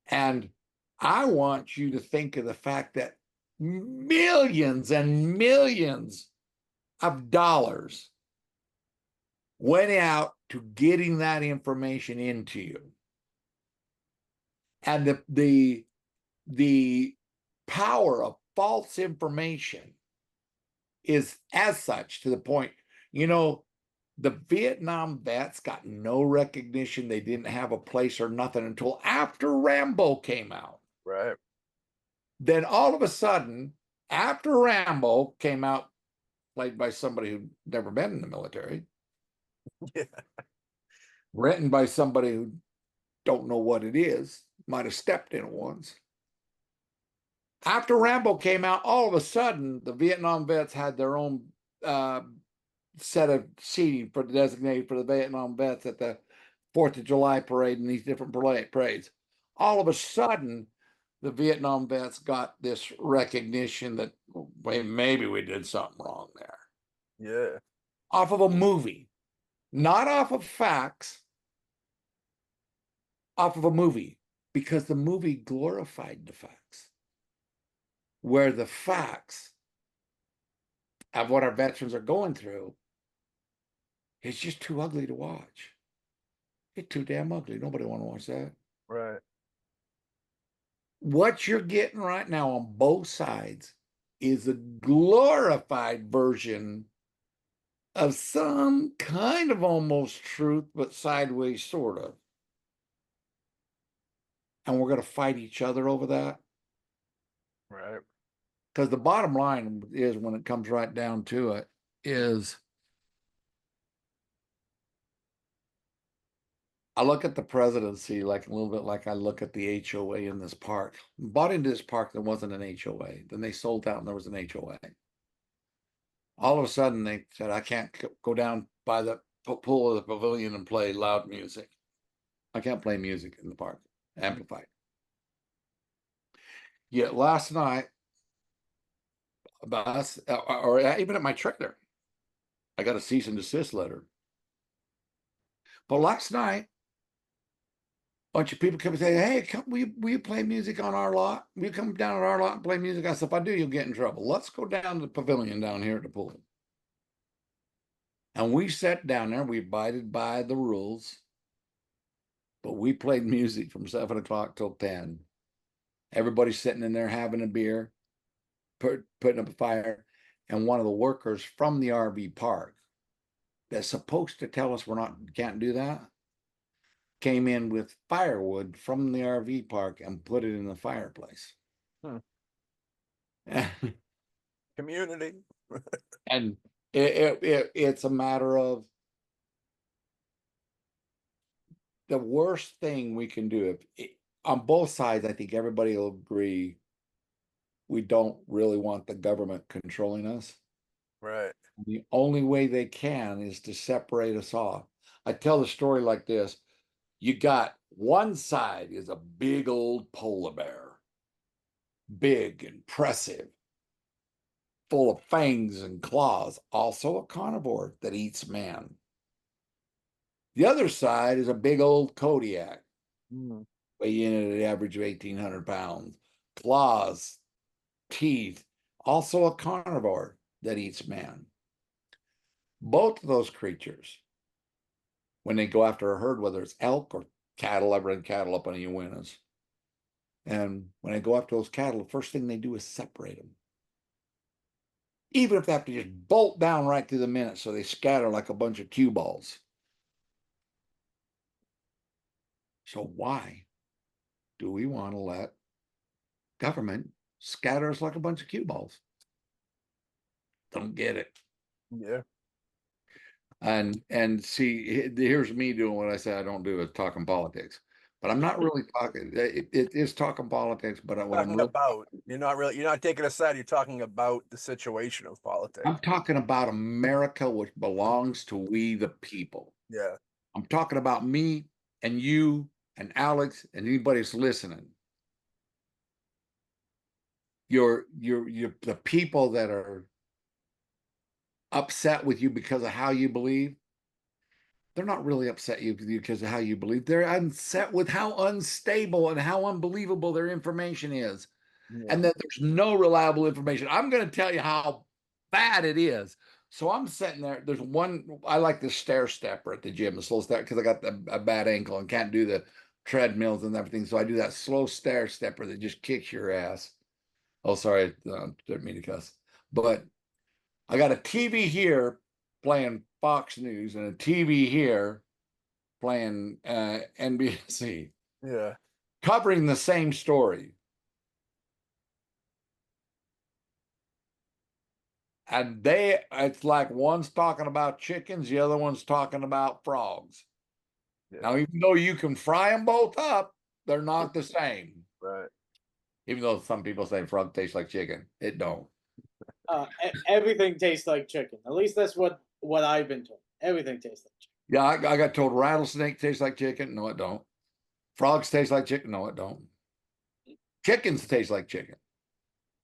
And I want you to think of the fact that millions and millions of dollars went out to getting that information into you. And the power of false information is as such to the point, you know, the Vietnam vets got no recognition. They didn't have a place or nothing until after Rambo came out. Right. Then all of a sudden, after Rambo came out, played by somebody who'd never been in the military, Yeah. written by somebody who don't know what it is, might have stepped in it once. After Rambo came out, all of a sudden, the Vietnam vets had their own set of seating for designated for the Vietnam vets at the 4th of July parade and these different parades. All of a sudden, the Vietnam vets got this recognition that maybe we did something wrong there. Yeah. Off of a movie, not off of facts, off of a movie, because the movie glorified the facts. Where the facts of what our veterans are going through is just too ugly to watch. It's too damn ugly. Nobody want to watch that. Right. What you're getting right now on both sides is a glorified version of some kind of almost truth, but sideways, sort of. And we're going to fight each other over that. Right. Because the bottom line is, when it comes right down to it, is I look at the presidency like a little bit like I look at the HOA in this park. Bought into this park, there wasn't an HOA. Then they sold out and there was an HOA. All of a sudden, they said, I can't go down by the pool of the pavilion and play loud music. I can't play music in the park, amplified. Yet last night, or even at my trailer, I got a cease and desist letter. But last night, a bunch of people come and say, hey, will you play music on our lot? Will you come down at our lot and play music? I said, if I do, you'll get in trouble. Let's go down to the pavilion down here at the pool. And we sat down there. We abided by the rules. But we played music from 7 o'clock till 10. Everybody's sitting in there having a beer. putting up a fire, and one of the workers from the RV park that's supposed to tell us can't do that, came in with firewood from the RV park and put it in the fireplace. Hmm. Community. And it's a matter of the worst thing we can do. On both sides, I think everybody will agree we don't really want the government controlling us. Right. The only way they can is to separate us off. I tell the story like this. You got one side is a big old polar bear, big, impressive, full of fangs and claws, also a carnivore that eats man. The other side is a big old Kodiak, weighing in at an average of 1,800 pounds, claws, teeth, also a carnivore that eats man. Both of those creatures, when they go after a herd, whether it's elk or cattle, I've run cattle up on the Uintas, and when they go after those cattle, the first thing they do is separate them. Even if they have to just bolt down right through the minute so they scatter like a bunch of cue balls. So why do we want to let government scatter us like a bunch of cue balls? Don't get it. Yeah. And see, here's me doing what I say I don't do, is talking politics. But I'm not really talking. It is talking politics, but what I'm Talking about, you're not taking a side. You're talking about the situation of politics. I'm talking about America, which belongs to we the people. Yeah. I'm talking about me and you and Alex and anybody that's listening. You're the people that are upset with you because of how you believe. They're not really upset you because of how you believe. They're upset with how unstable and how unbelievable their information is. Yeah. And that there's no reliable information. I'm going to tell you how bad it is. So I'm sitting there. There's one, I like this stair stepper at the gym, the slow step, because I got a bad ankle and can't do the treadmills and everything. So I do that slow stair stepper that just kicks your ass. Oh, sorry, didn't mean to cuss. But I got a TV here playing Fox News and a TV here playing NBC. Yeah. Covering the same story. And it's like one's talking about chickens, the other one's talking about frogs. Yeah. Now, even though you can fry them both up, they're not the same. Right. Even though some people say frog tastes like chicken, it don't. Everything tastes like chicken. At least that's what I've been told. Everything tastes like chicken. Yeah, I got told rattlesnake tastes like chicken. No, it don't. Frogs taste like chicken. No, it don't. Chickens taste like chicken.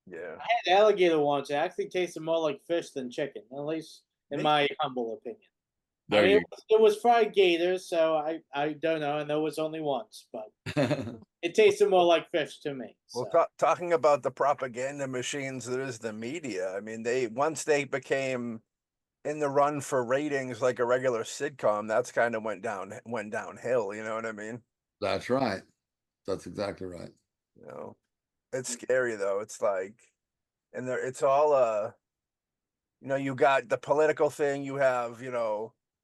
Yeah. I had alligator once. It actually tasted more like fish than chicken, at least in my humble opinion. There I mean, you it was fried gator, so I don't know, and there was only once, but go. it tasted more like fish to me. Well, So. talking about the propaganda machines that is the media. I mean, once they became in the run for ratings like a regular sitcom, that's kind of went downhill. You know what I mean? That's right. That's exactly right. You know, it's scary though. It's like, and it's all you got the political thing. You have,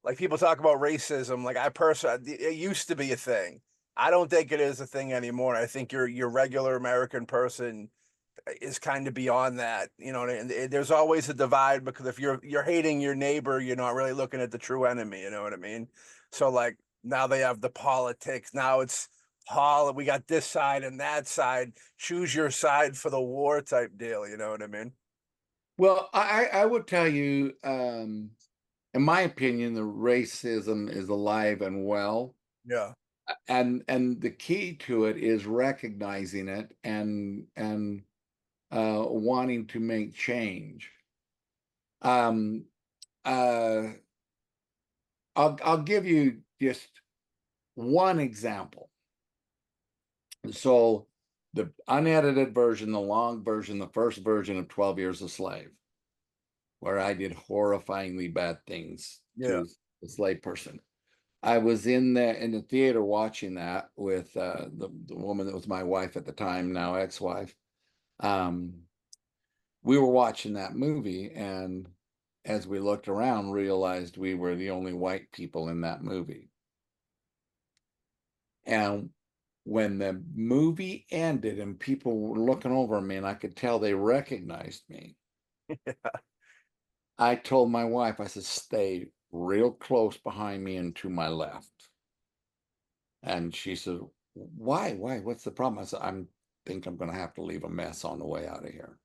like people talk about racism. Like I personally, it used to be a thing. I don't think it is a thing anymore. I think your regular American person is kind of beyond that, and there's always a divide because if you're hating your neighbor, you're not really looking at the true enemy, you know what I mean? So like now they have the politics. Now it's we got this side and that side. Choose your side for the war type deal, you know what I mean? Well, I would tell you, in my opinion, the racism is alive and well. Yeah. And the key to it is recognizing it and wanting to make change. Um, uh, I'll give you just one example. So the unedited version, the long version, the first version of 12 Years a Slave, where I did horrifyingly bad things to a slave person. I was in the theater watching that with the woman that was my wife at the time, now ex-wife. we were watching that movie, and as we looked around, realized we were the only white people in that movie. And when the movie ended and people were looking over me and I could tell they recognized me, I told my wife, I said, stay real close behind me and to my left. And she said, why? What's the problem? I said, think I'm going to have to leave a mess on the way out of here.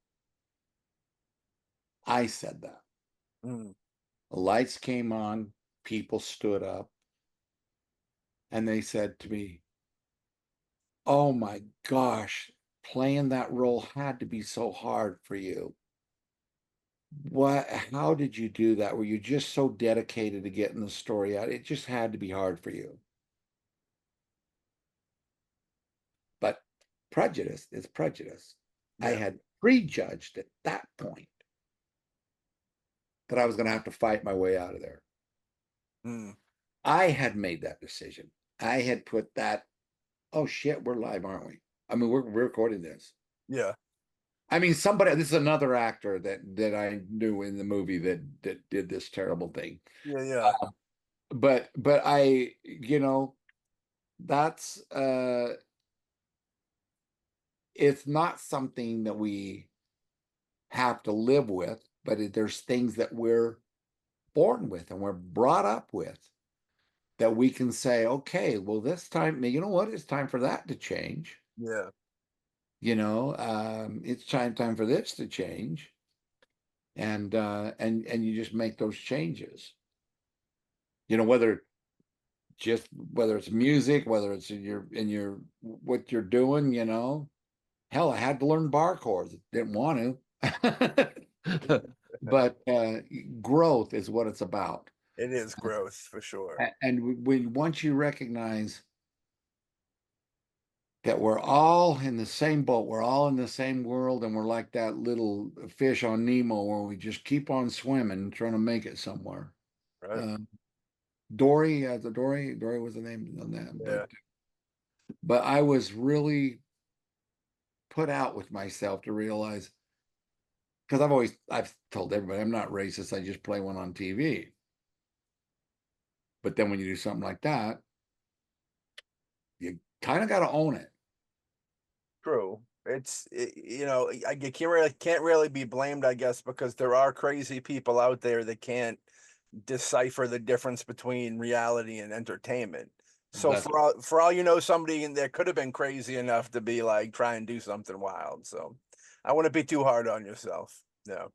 I said that. Mm. The lights came on, people stood up, and they said to me, oh my gosh, playing that role had to be so hard for you. How did you do that? Were you just so dedicated to getting the story out? It just had to be hard for you. But prejudice is prejudice. I Yeah. had prejudged at that point that I was going to have to fight my way out of there. Mm. I had made that decision. I had put that, oh shit, we're live, aren't we? I mean, we're recording this. Yeah. I mean, this is another actor that I knew in the movie that did this terrible thing. Yeah. Yeah. But I, you know, that's it's not something that we have to live with, but there's things that we're born with and we're brought up with that we can say, okay, well, this time, you know what? It's time for that to change. Yeah. You know, it's time for this to change. And you just make those changes. You know, whether it's music, whether it's in your what you're doing, you know. Hell, I had to learn bar chords. Didn't want to. But growth is what it's about. It is growth for sure. And once you recognize that we're all in the same boat, we're all in the same world, and we're like that little fish on Nemo where we just keep on swimming, trying to make it somewhere. Right. Dory was the name on that. Yeah. But I was really put out with myself to realize, because I've told everybody I'm not racist, I just play one on TV. But then when you do something like that, you kind of got to own it. True. You know, you can't really be blamed, I guess, because there are crazy people out there that can't decipher the difference between reality and entertainment. So That's for all you know, somebody in there could have been crazy enough to be like try and do something wild. So I wouldn't be too hard on yourself. No.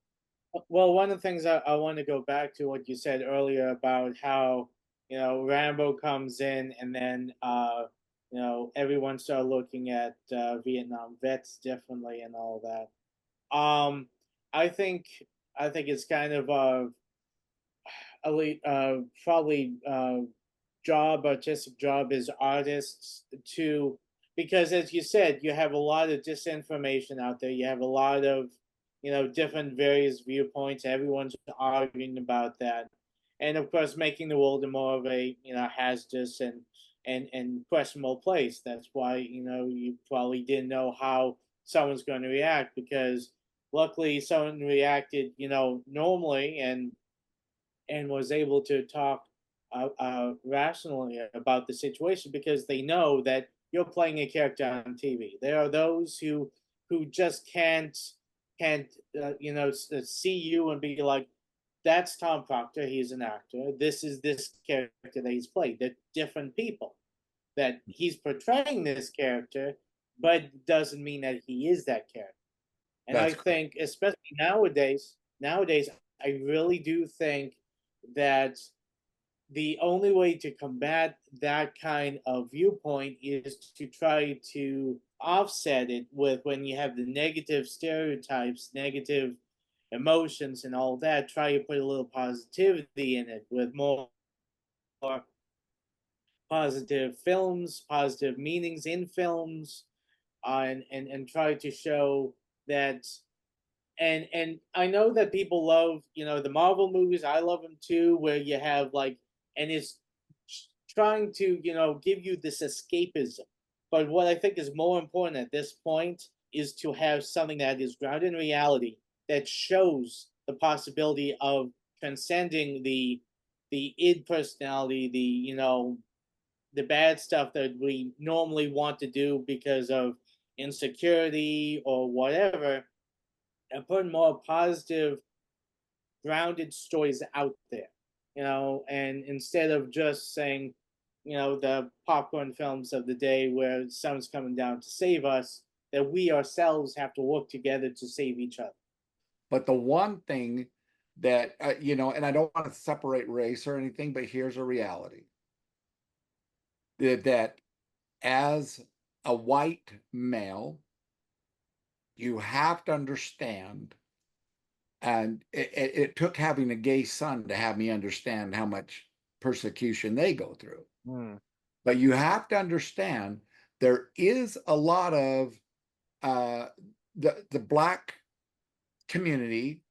Well, one of the things I want to go back to what you said earlier about how, Rambo comes in and then, everyone started looking at Vietnam vets differently and all that. I think it's kind of probably artistic job as artists to, because as you said, you have a lot of disinformation out there. You have a lot of different various viewpoints. Everyone's arguing about that, and of course, making the world a more of a hazardous and questionable place. That's why you probably didn't know how someone's going to react, because luckily someone reacted normally and was able to talk rationally about the situation, because they know that you're playing a character on TV. There are those who just can't see you and be like, that's Tom Proctor. He's an actor. This is this character that he's played. They're different people. That he's portraying this character, but doesn't mean that he is that character. And I think, especially nowadays, I really do think that the only way to combat that kind of viewpoint is to try to offset it with, when you have the negative stereotypes, negative emotions, and all that, try to put a little positivity in it with more positive films, positive meanings in films, and try to show that. And I know that people love the Marvel movies. I love them too, where you have like, and it's trying to give you this escapism. But what I think is more important at this point is to have something that is grounded in reality, that shows the possibility of transcending the id personality, the bad stuff that we normally want to do because of insecurity or whatever, and put more positive, grounded stories out there, and instead of just saying, the popcorn films of the day where someone's coming down to save us, that we ourselves have to work together to save each other. But the one thing that, and I don't want to separate race or anything, but here's a reality that as a white male, you have to understand, and it took having a gay son to have me understand how much persecution they go through. But you have to understand there is a lot of the black community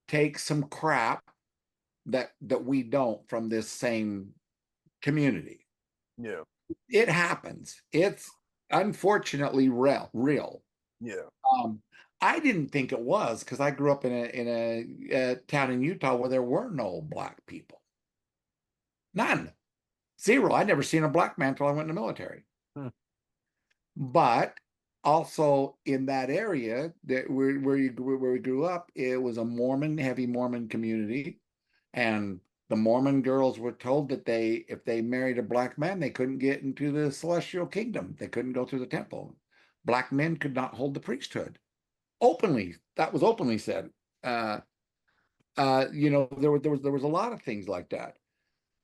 takes some crap that we don't from this same community. Yeah. It happens. It's unfortunately real. Yeah. I didn't think it was, because I grew up in a town in Utah where there were no black people. None. Zero. I'd never seen a black man until I went in the military. But also in that area that where we grew up, it was a heavy Mormon community, and the Mormon girls were told that if they married a black man, they couldn't get into the celestial kingdom. They couldn't go through the temple. Black men could not hold the priesthood. Openly, that was openly said. There was a lot of things like that.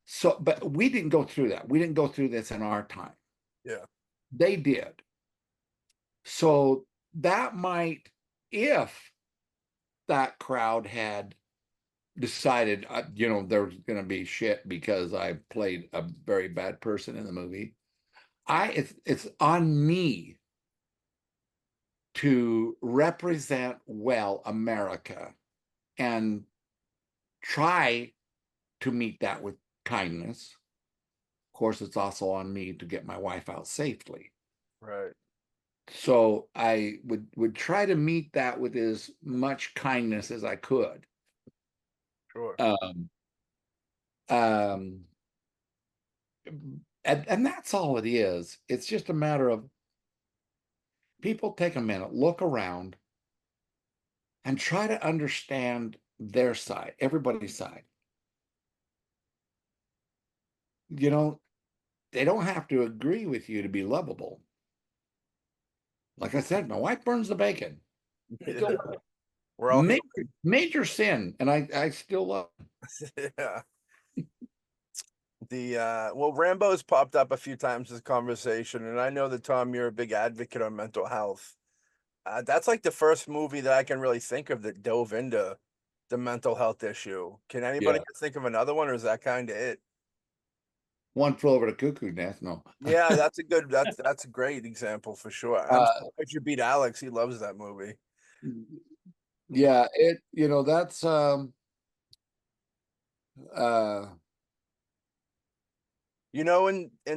So, but we didn't go through that. We didn't go through this in our time. Yeah. They did. So that might, if that crowd had decided, there's going to be shit because I played a very bad person in the movie, it's on me to represent well America and try to meet that with kindness. Of course, it's also on me to get my wife out safely. Right. So I would try to meet that with as much kindness as I could. Sure. And that's all it is. It's just a matter of people take a minute, look around, and try to understand their side, everybody's side. They don't have to agree with you to be lovable. Like I said, my wife burns the bacon. Yeah. We're all major sin, and I still love yeah. Rambo's popped up a few times in this conversation, and I know that, Tom, you're a big advocate on mental health. That's like the first movie that I can really think of that dove into the mental health issue. Can anybody think of another one, or is that kind of it? One Flew Over the Cuckoo's Nest. No. Yeah, that's a great example for sure. I'm surprised you beat Alex. He loves that movie. Yeah, that's in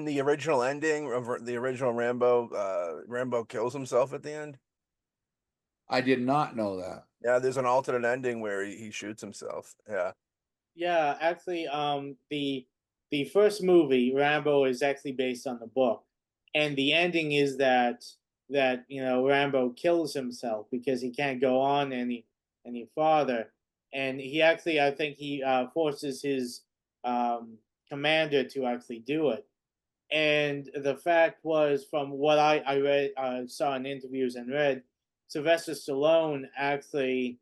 the original ending of the original Rambo, Rambo kills himself at the end. I did not know that. Yeah, there's an alternate ending where he shoots himself. Yeah. Yeah, actually, the first movie, Rambo, is actually based on the book, and the ending is that Rambo kills himself because he can't go on any farther, and he actually, I think he forces his commander to actually do it. And the fact was, from what I read, saw in interviews and read, Sylvester Stallone actually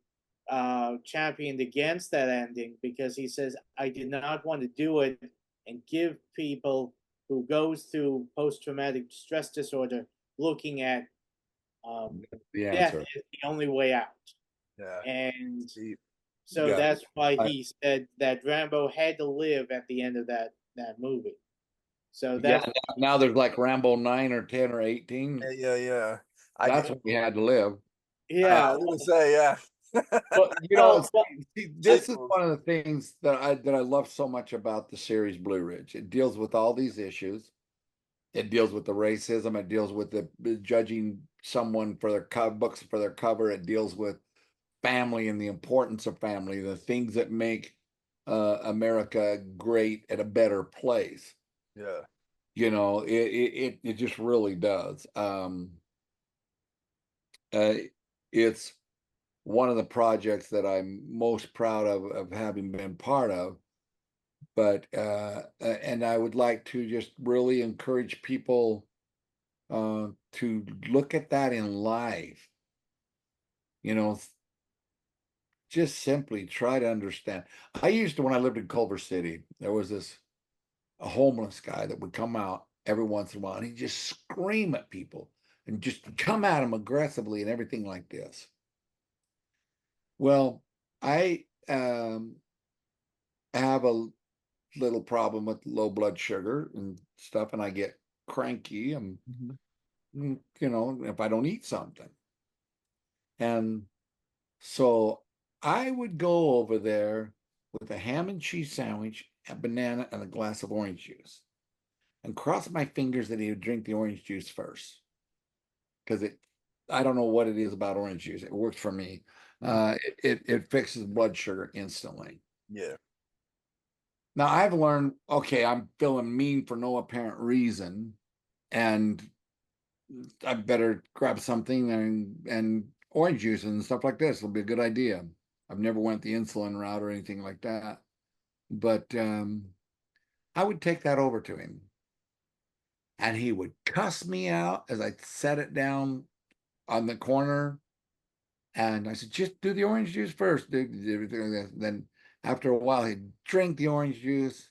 championed against that ending because he says, I did not want to do it and give people who goes through post-traumatic stress disorder looking at the death answer is the only way out. Yeah. And Deep. so Yeah. that's why he said that Rambo had to live at the end of that movie. So that's now there's like Rambo 9 or 10 or 18. Yeah. That's what we had to live. yeah. I was gonna say, yeah. But see, this is Cycles. one of the things that I love so much about the series Blue Ridge. It deals with all these issues. It deals with the racism. It deals with the judging someone for their books for their cover. It deals with family and the importance of family, the things that make America great and a better place. Yeah. You know, it just really does. It's one of the projects that I'm most proud of having been part of. But and I would like to just really encourage people to look at that in life. You know, just simply try to understand. I used to, when I lived in Culver City, there was a homeless guy that would come out every once in a while and he'd just scream at people and just come at them aggressively and everything like this. Well, I have a little problem with low blood sugar and stuff, and I get cranky and you know, if I don't eat something. And so I would go over there with a ham and cheese sandwich, a banana, and a glass of orange juice, and cross my fingers that he would drink the orange juice first. Because I don't know what it is about orange juice. It works for me. It fixes blood sugar instantly. Yeah. Now I've learned, okay, I'm feeling mean for no apparent reason, and I better grab something and orange juice and stuff like this will be a good idea. I've never went the insulin route or anything like that, but I would take that over to him, and he would cuss me out as I set it down on the corner. And I said, just do the orange juice first. Then after a while, he'd drink the orange juice,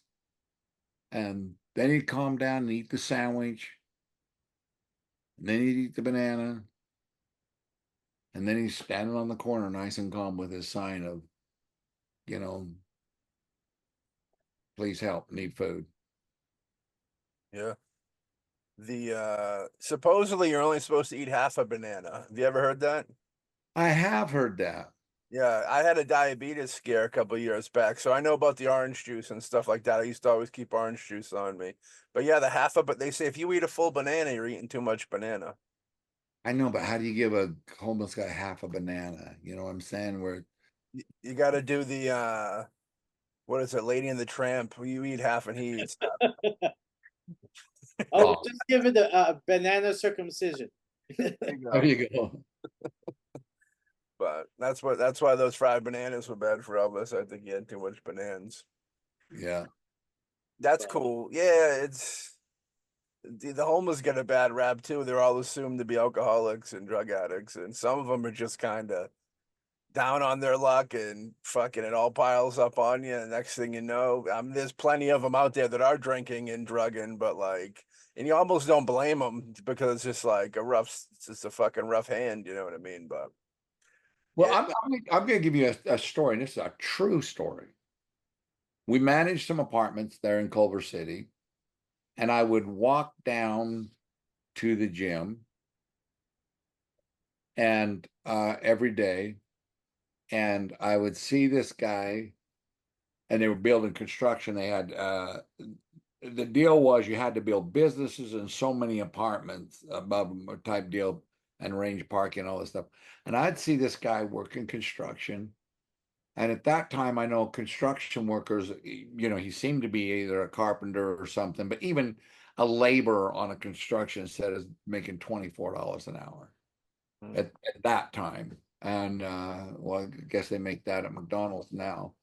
and then he'd calm down and eat the sandwich. And then he'd eat the banana. And then he's standing on the corner, nice and calm, with his sign of, you know, please help, need food. Yeah. The supposedly you're only supposed to eat half a banana. Have you ever heard that? I have heard that. Yeah, I had a diabetes scare a couple years back, so I know about the orange juice and stuff like that. I used to always keep orange juice on me. But yeah, the half of it, they say if you eat a full banana, you're eating too much banana. I know, but how do you give a homeless guy half a banana? You know what I'm saying? Where You got to do the what is it, Lady and the Tramp? You eat half and he eats half. Oh, oh, just give it a banana circumcision. There you go. there you go. But that's why those fried bananas were bad for Elvis. I think he had too much bananas. Yeah. That's cool. Yeah, it's the homeless get a bad rap too. They're all assumed to be alcoholics and drug addicts, and some of them are just kind of down on their luck and fucking it all piles up on you. And next thing you know, there's plenty of them out there that are drinking and drugging, but like, and you almost don't blame them because it's just like it's just a fucking rough hand. You know what I mean? But Well, yeah, I'm going to give you a story, and this is a true story. We managed some apartments there in Culver City, and I would walk down to the gym and every day, and I would see this guy, and they were building construction. They had the deal was you had to build businesses and so many apartments above them type deal, and range parking and all this stuff. And I'd see this guy working construction. And at that time, I know construction workers, you know, he seemed to be either a carpenter or something, but even a laborer on a construction set is making $24 an hour at that time. And well, I guess they make that at McDonald's now.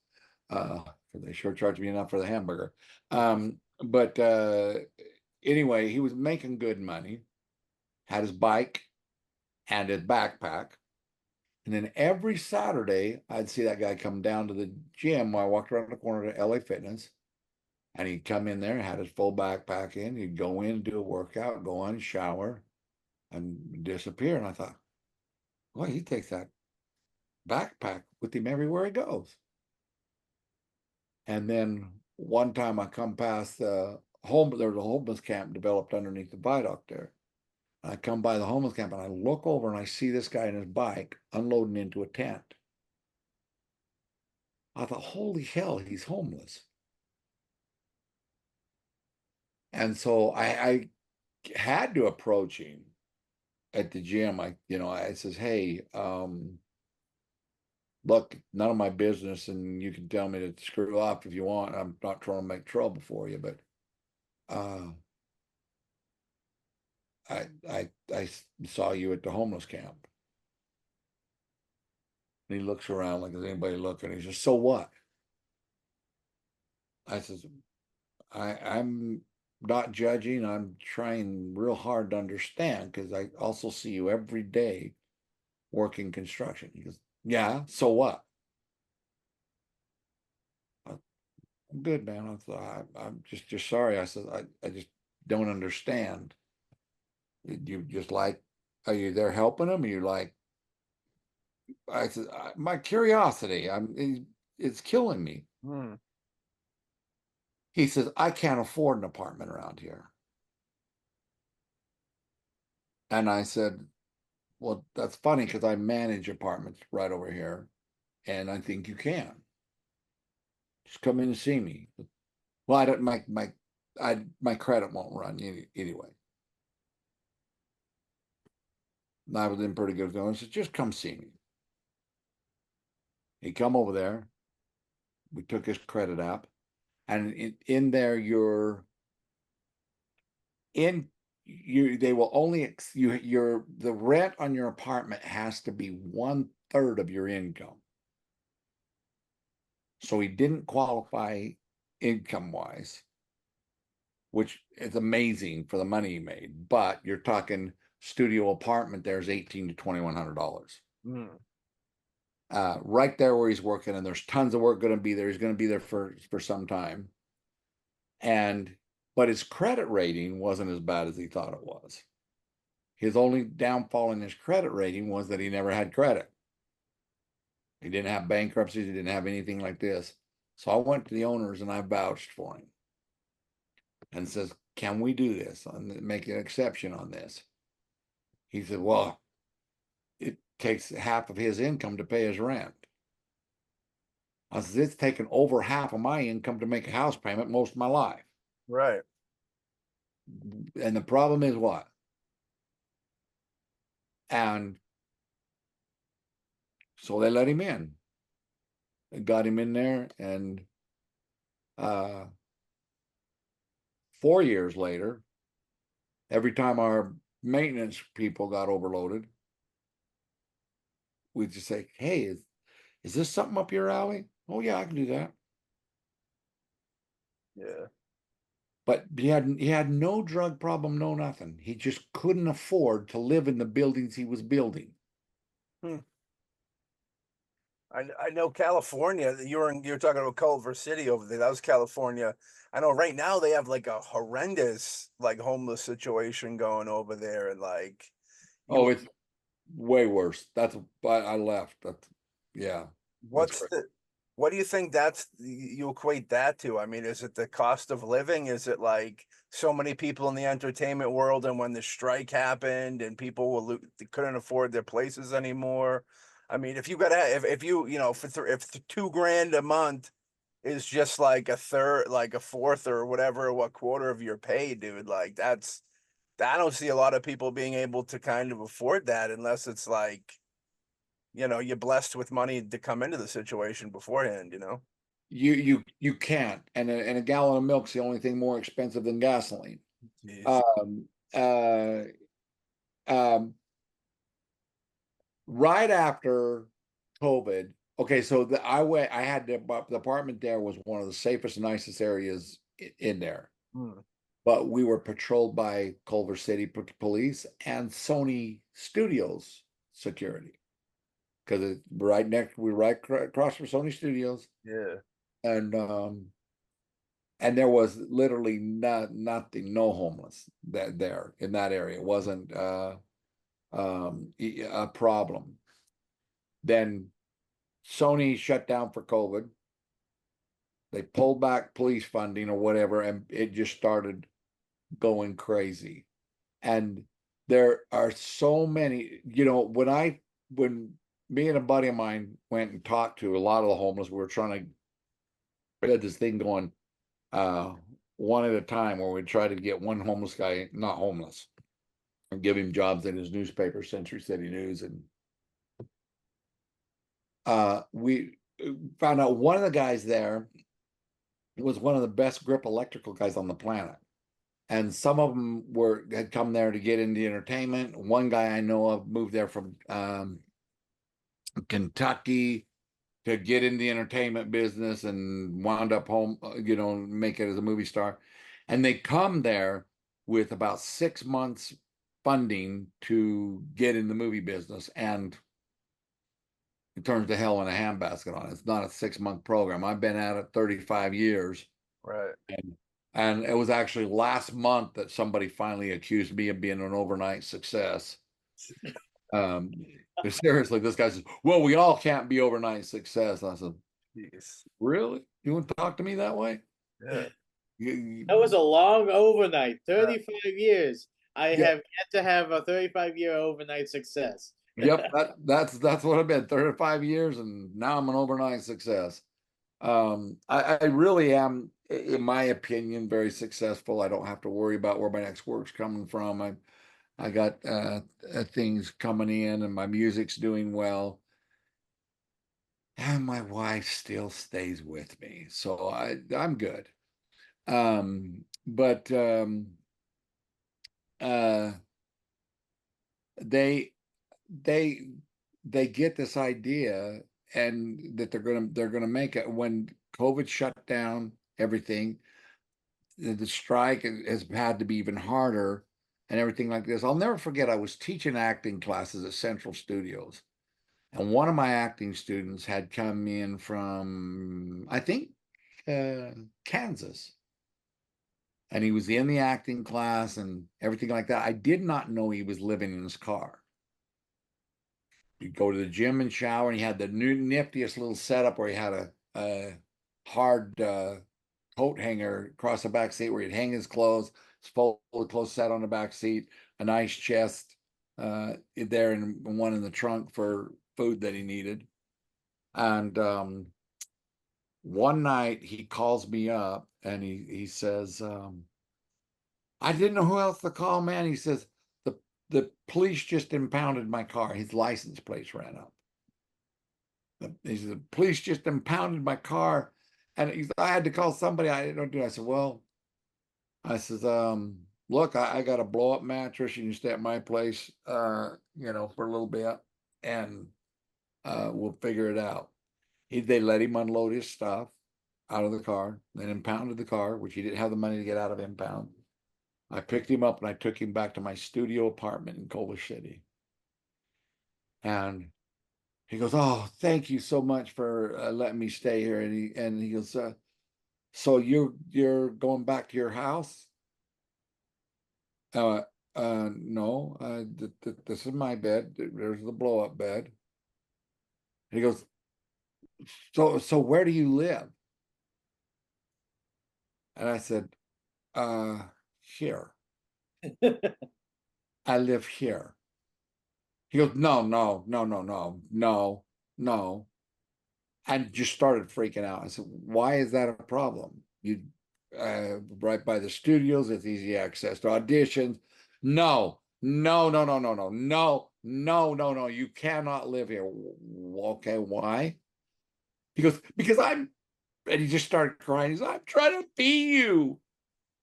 They sure charge me enough for the hamburger. But anyway, he was making good money, had his bike and his backpack. And then every Saturday, I'd see that guy come down to the gym while I walked around the corner to LA Fitness. And he'd come in there, had his full backpack in. He'd go in, do a workout, go on, shower, and disappear. And I thought, boy, he takes that backpack with him everywhere he goes. And then one time I come past the home, there was a homeless camp developed underneath the viaduct there. I come by the homeless camp and I look over and I see this guy on his bike unloading into a tent. I thought, holy hell, he's homeless. And so I had to approach him at the gym. I says, hey, look, none of my business, and you can tell me to screw off if you want. I'm not trying to make trouble for you, but I saw you at the homeless camp. And he looks around like, is anybody looking? He says, so what? I says, I'm not judging. I'm trying real hard to understand because I also see you every day working construction. He goes, yeah, so what? I'm good, man. I thought I'm just sorry. I said I just don't understand. You just like, are you there helping them? You like, I said, my curiosity, it's killing me. Hmm. He says, I can't afford an apartment around here. And I said, well, that's funny because I manage apartments right over here, and I think you can. Just come in and see me. Well, I don't my credit won't run anyway. And I was in pretty good going. I said, just come see me. He come over there. We took his credit app, and in there you're in you they will only the rent on your apartment has to be 1/3 of your income. So he didn't qualify income wise, which is amazing for the money he made. But you're talking studio apartment, there's $1,800 to $2,100. Hmm. Right there where he's working, and there's tons of work going to be there. He's going to be there for some time. But his credit rating wasn't as bad as he thought it was. His only downfall in his credit rating was that he never had credit. He didn't have bankruptcies. He didn't have anything like this. So I went to the owners and I vouched for him and says, can we do this and make an exception on this? He said, well, it takes half of his income to pay his rent. I said, it's taken over half of my income to make a house payment most of my life. Right. And the problem is what? And so they let him in. They got him in there, and 4 years later, every time our maintenance people got overloaded, we'd just say, hey, is this something up your alley? Oh yeah, I can do that. Yeah. But he had no drug problem, no nothing. He just couldn't afford to live in the buildings he was building. Hmm. I know California. You're talking about Culver City over there. That was California. I know right now they have like a horrendous like homeless situation going over there, and like Oh, you it's way worse. That's why I left. That's yeah, that's what's great. the what do you think you equate that to? I mean, is it the cost of living? Is it like so many people in the entertainment world, and when the strike happened and people they couldn't afford their places anymore? I mean, if you got to if you for if $2,000 a month is just like a third, like a fourth or whatever, what quarter of your pay, dude, like I don't see a lot of people being able to kind of afford that unless it's like you're blessed with money to come into the situation beforehand. You can't. And a gallon of milk's the only thing more expensive than gasoline. Jeez. Um, uh, um, right after COVID, okay, so I had the apartment there was one of the safest, nicest areas in there. Hmm. But we were patrolled by Culver City Police and Sony Studios security because it's we're right across from Sony Studios, Yeah. and there was literally no homeless there in that area. It wasn't a problem. Then Sony shut down for COVID. They pulled back police funding or whatever, and it just started going crazy. And there are so many, when me and a buddy of mine went and talked to a lot of the homeless, we had this thing going one at a time where we try to get one homeless guy not homeless and give him jobs in his newspaper, Century City News, and we found out one of the guys there was one of the best grip electrical guys on the planet. And some of them had come there to get into entertainment. One guy I know of moved there from Kentucky to get in the entertainment business and wound up home, make it as a movie star. And they come there with about 6 months funding to get in the movie business, and it turns to hell in a handbasket on it. It's not a 6-month program. I've been at it 35 years. Right. And it was actually last month that somebody finally accused me of being an overnight success. Seriously, this guy says, well, we all can't be overnight success. I said, Jeez. really? You want to talk to me that way? Yeah. That was a long overnight, 35 years. I have yet to have a 35-year overnight success. Yep, that's what I've been, 35 years, and now I'm an overnight success. I really am, in my opinion, very successful. I don't have to worry about where my next work's coming from. I got things coming in, and my music's doing well. And my wife still stays with me, so I'm good. But they get this idea, and that they're gonna make it when COVID shut down everything. The strike has had to be even harder and everything like this. I'll never forget, I was teaching acting classes at Central Studios, and one of my acting students had come in from, I think, Kansas. And he was in the acting class and everything like that. I did not know he was living in his car. He'd go to the gym and shower, and he had the niftiest little setup where he had a hard coat hanger across the back seat where he'd hang his clothes, his folded clothes sat on the back seat, a nice chest there, and one in the trunk for food that he needed. And one night he calls me up, and he says, I didn't know who else to call, man. He says, the police just impounded my car. His license plates ran up. He said, the police just impounded my car. And I had to call somebody. I didn't do it. I said, well, look, I got a blow up mattress. You can stay at my place, for a little bit, and we'll figure it out. They let him unload his stuff out of the car, then impounded the car, which he didn't have the money to get out of impound. I picked him up and I took him back to my studio apartment in Culver City. And he goes, oh, thank you so much for letting me stay here. And he goes, so you're going back to your house? No, this is my bed. There's the blow up bed. And he goes, so where do you live? And I said, here. I live here. He goes, no. And just started freaking out. I said, why is that a problem? You right by the studios, it's easy access to auditions. No. You cannot live here. Okay, why? He goes, because and he just started crying. He said, I'm trying to be you,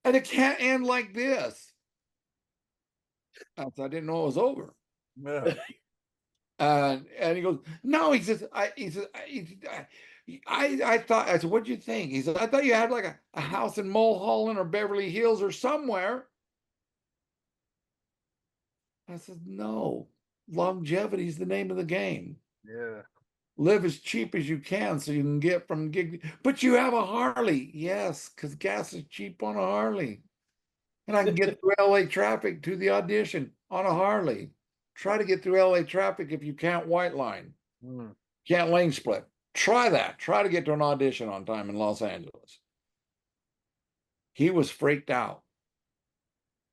and it can't end like this. I didn't know it was over. Yeah. And he goes, no, he says, I thought, I said, what'd you think? He said, I thought you had like a house in Mulholland or Beverly Hills or somewhere. I said, no, longevity is the name of the game. Yeah. Live as cheap as you can so you can get from gig. But you have a Harley. Yes, because gas is cheap on a Harley. And I can get through LA traffic to the audition on a Harley. Try to get through LA traffic if you can't white line. Can't lane split. Try that. Try to get to an audition on time in Los Angeles. He was freaked out.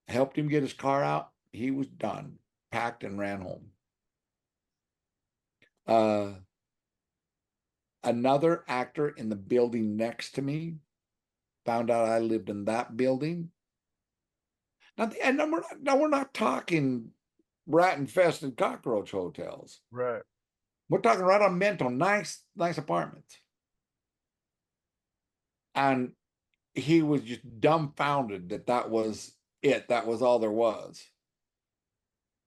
Helped him get his car out. He was done. Packed and ran home. Another actor in the building next to me found out I lived in that building. Now, and we're not talking rat infested cockroach hotels. Right. We're talking right on Mental, nice apartments. And he was just dumbfounded that was it. That was all there was.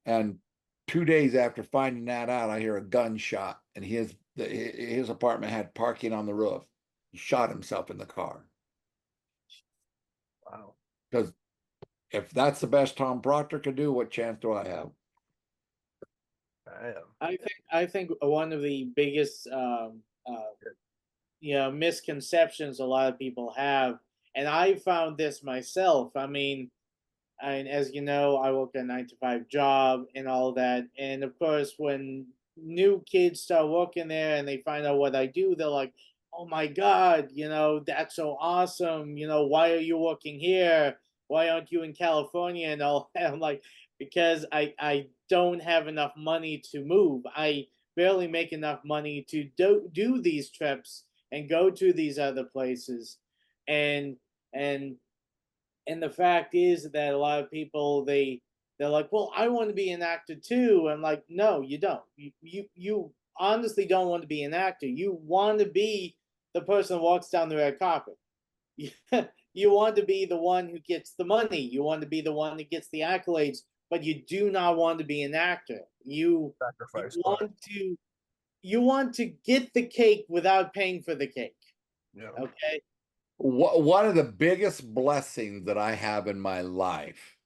And 2 days after finding that out, I hear a gunshot, and his apartment had parking on the roof. He shot himself in the car. Wow. Because if that's the best Tom Proctor could do, what chance do I have? I think one of the biggest misconceptions a lot of people have, and I found this myself. I mean, and as you know, I work a 9 to 5 job and all that. And of course, when new kids start working there and they find out what I do, they're like, "Oh my God, that's so awesome. Why are you working here? Why aren't you in California?" And all that. I'm like, because I don't have enough money to move. I barely make enough money to do these trips and go to these other places, and and and the fact is that a lot of people they're like, well, I want to be an actor too. I'm like, no, you don't. You honestly don't want to be an actor. You want to be the person who walks down the red carpet. You want to be the one who gets the money. You want to be the one that gets the accolades, but you do not want to be an actor. You Sacrifice. you want to get the cake without paying for the cake. Yeah. Okay. One of the biggest blessings that I have in my life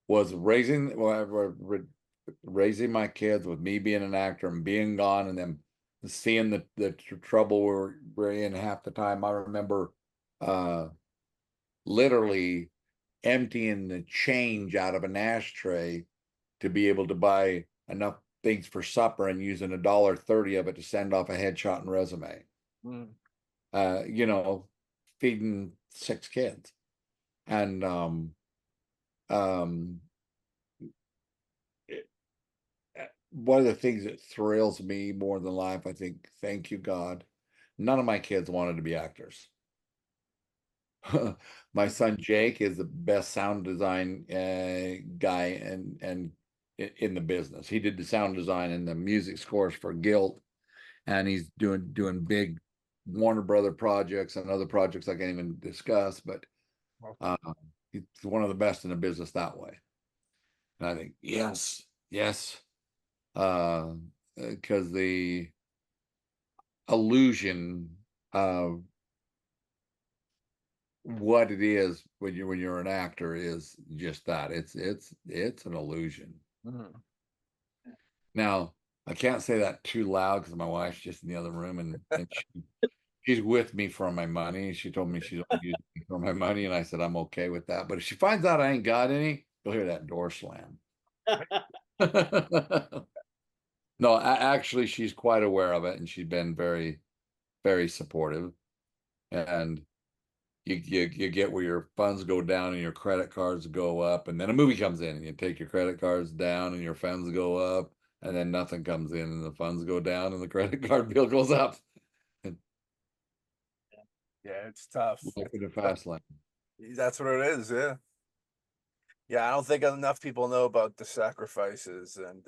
was raising my kids with me being an actor and being gone, and then seeing the trouble we're in half the time. I remember literally emptying the change out of an ashtray to be able to buy enough things for supper and using $1.30 of it to send off a headshot and resume. Feeding 6 kids. And one of the things that thrills me more than life, I think, thank you God, none of my kids wanted to be actors. My son Jake is the best sound design guy and in the business. He did the sound design and the music scores for Guilt, and he's doing big Warner Brother projects and other projects I can't even discuss, but he's one of the best in the business that way. And I think, yes, because the illusion of what it is when you're an actor is just that. It's an illusion. Now, I can't say that too loud because my wife's just in the other room, and she's with me for my money. She told me she's only using me for my money, and I said I'm okay with that. But if she finds out I ain't got any, you'll hear that door slam. No, actually, she's quite aware of it, and she's been very, very supportive. And you get where your funds go down and your credit cards go up, and then a movie comes in, and you take your credit cards down and your funds go up, and then nothing comes in, and the funds go down, and the credit card bill goes up. Yeah, it's tough. In a fast lane. That's what it is. Yeah. Yeah, I don't think enough people know about the sacrifices, and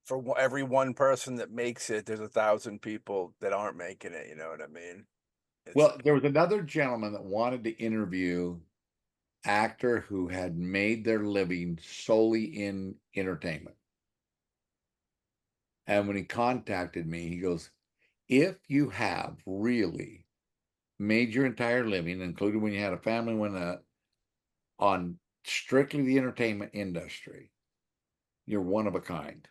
for every one person that makes it, there's 1,000 people that aren't making it. You know what I mean? Well, there was another gentleman that wanted to interview actor who had made their living solely in entertainment. And when he contacted me, he goes, if you have really made your entire living, including when you had a family, on strictly the entertainment industry, you're one of a kind.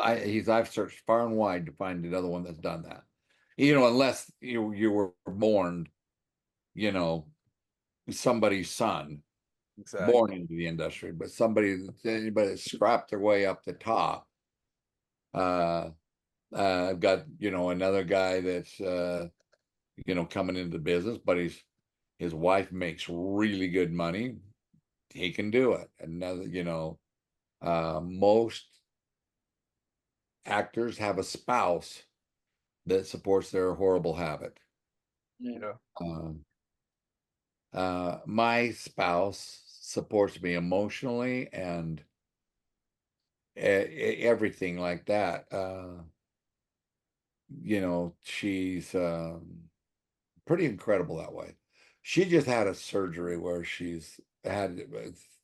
I've searched far and wide to find another one that's done that. Unless you were born, somebody's son, exactly. Born into the industry, but anybody that scrapped their way up the top. I've got another guy that's coming into the business, but his wife makes really good money. He can do it. Another, most actors have a spouse that supports their horrible habit. Yeah. My spouse supports me emotionally and everything like that. You know, she's pretty incredible that way. She just had a surgery where she's had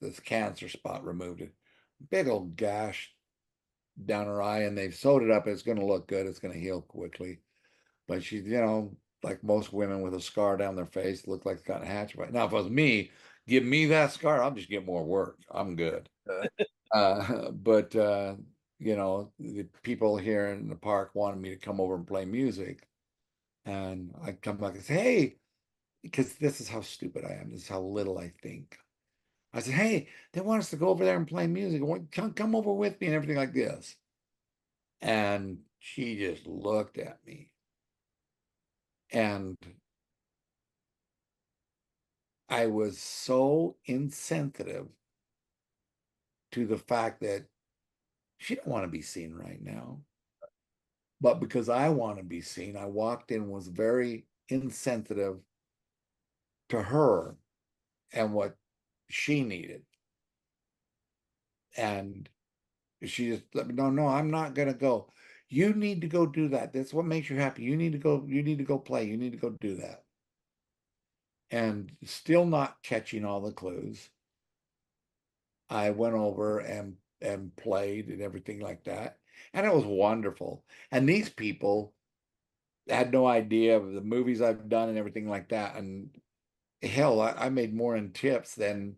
this cancer spot removed, a big old gash down her eye, and they've sewed it up. It's going to look good. It's going to heal quickly. But she's, you know, like most women with a scar down their face, look like it's got a hatchet. Now, if it was me, give me that scar, I'll just get more work. I'm good. But you know, the people here in the park wanted me to come over and play music, and I come back and say, "Hey," because this is how stupid I am. This is how little I think. I said, "Hey, they want us to go over there and play music. Come over with me and everything like this." And she just looked at me, and I was so insensitive to the fact that she didn't want to be seen right now. But because I want to be seen, I walked in, was very insensitive to her and what she needed. And she just let me know, no, I'm not going to go. You need to go do that. That's what makes you happy. You need to go play. You need to go do that. And still not catching all the clues, I went over and played and everything like that. And it was wonderful. And these people had no idea of the movies I've done and everything like that. And hell, I made more in tips than,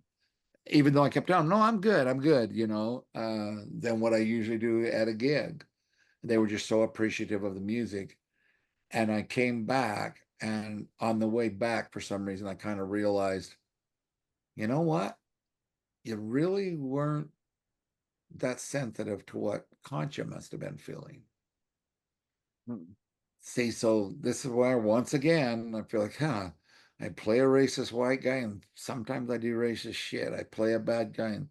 even though I kept telling them, no, I'm good, you know, than what I usually do at a gig. They were just so appreciative of the music. And I came back, and on the way back, for some reason, I kind of realized, you know what? You really weren't that sensitive to what Concha must have been feeling. See, so this is where, once again, I feel like, I play a racist white guy, and sometimes I do racist shit. I play a bad guy, and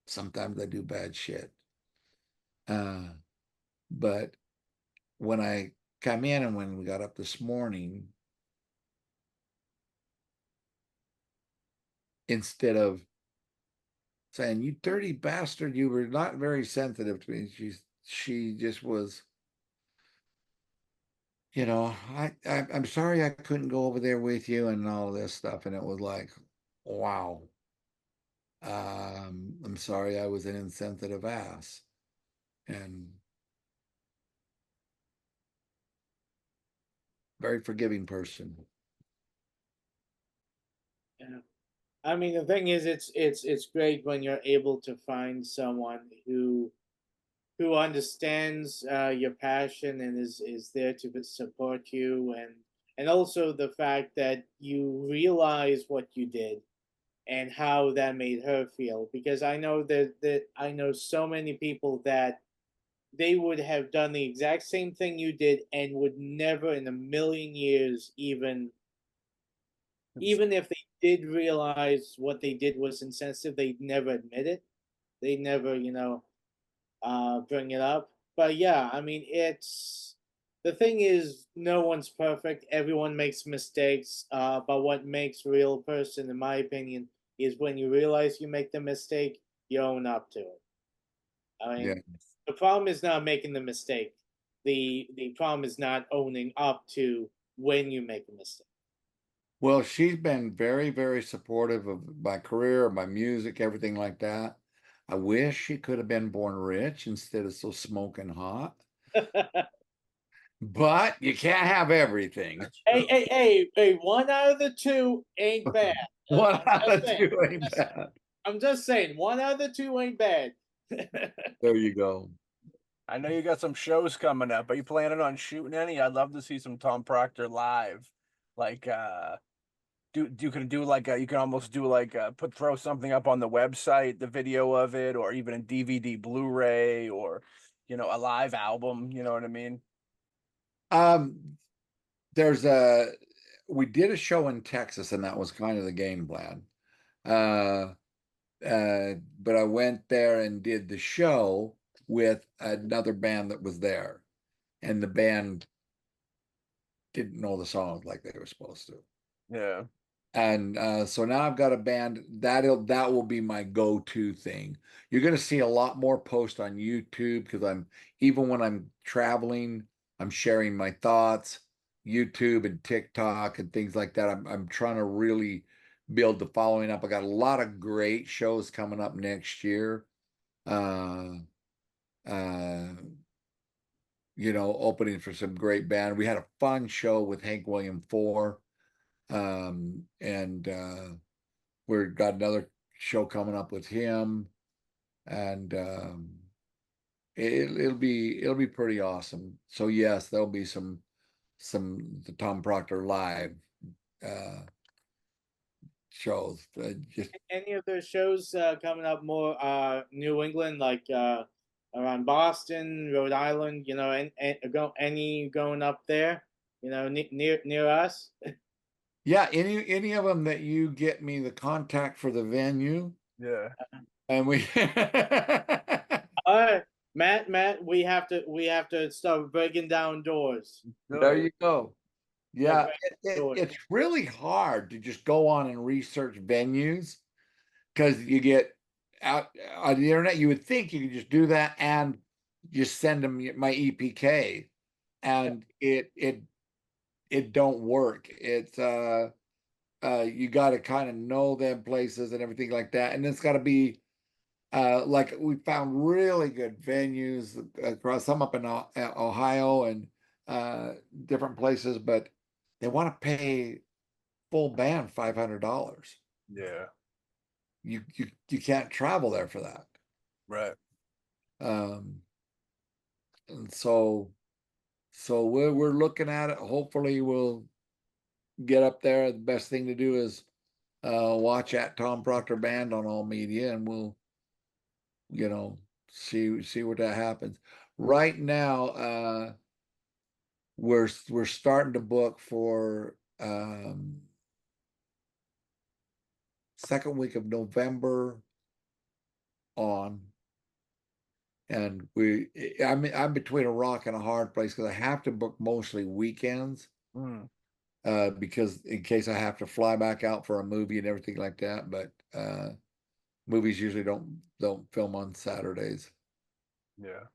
sometimes I do bad shit. But when I come in and when we got up this morning, instead of saying, "You dirty bastard, you were not very sensitive to me," she just was, you know, I'm sorry I couldn't go over there with you and all this stuff. And it was like, wow. I'm sorry I was an insensitive ass. And very forgiving person. Yeah. I mean, the thing is, it's great when you're able to find someone who understands your passion and is there to support you, and also the fact that you realize what you did and how that made her feel. Because I know that I know so many people that they would have done the exact same thing you did and would never in a million years even if they did realize what they did was insensitive, they'd never admit it. They'd never, bring it up. But yeah, I mean, it's the thing is, no one's perfect. Everyone makes mistakes. But what makes a real person, in my opinion, is when you realize you make the mistake, you own up to it. I Yeah. mean, the problem is not making the mistake. The problem is not owning up to when you make a mistake. Well, she's been very, very supportive of my career, my music, everything like that. I wish she could have been born rich instead of so smoking hot. But you can't have everything. Hey, one out of the two ain't bad. One I'm out just of saying. two ain't bad. I'm just saying, one out of the two ain't bad. There you go. I know you got some shows coming up. Are you planning on shooting any? I'd love to see some Tom Proctor live. Like you can do like you can almost do like throw something up on the website, the video of it, or even a DVD Blu-ray, or a live album, you know what I mean? Um, we did a show in Texas, and that was kind of the game plan. Uh, but I went there and did the show with another band that was there, and the band didn't know the songs like they were supposed to. Yeah. And so now I've got a band that will be my go-to thing. You're going to see a lot more posts on YouTube because even when I'm traveling, I'm sharing my thoughts, YouTube and TikTok and things like that. I'm trying to really build the following up. I got a lot of great shows coming up next year. Uh, uh, opening for some great band. We had a fun show with Hank William IV. And we've got another show coming up with him, and it'll be pretty awesome. So yes, there'll be some the Tom Proctor live uh, shows. Just Any of those shows coming up more New England, like around Boston, Rhode Island, any going up there, near us? yeah, any of them that you get me the contact for the venue, Yeah. and we All right, Matt, we have to start breaking down doors. there you go. Yeah, Yeah, it's really hard to just go on and research venues because you get out on the internet. You would think you could just do that and just send them my EPK, and it don't work. It's you got to kind of know them places and everything like that, and it's got to be like we found really good venues across some up in Ohio and different places, but they want to pay full band $500. Yeah. You can't travel there for that. Right. And so we're looking at it. Hopefully we'll get up there. The best thing to do is watch at Tom Proctor Band on all media, and we'll see what that happens. Right now, we're starting to book for second week of November on, and I'm between a rock and a hard place because I have to book mostly weekends because in case I have to fly back out for a movie and everything like that. But movies usually don't film on Saturdays. Yeah.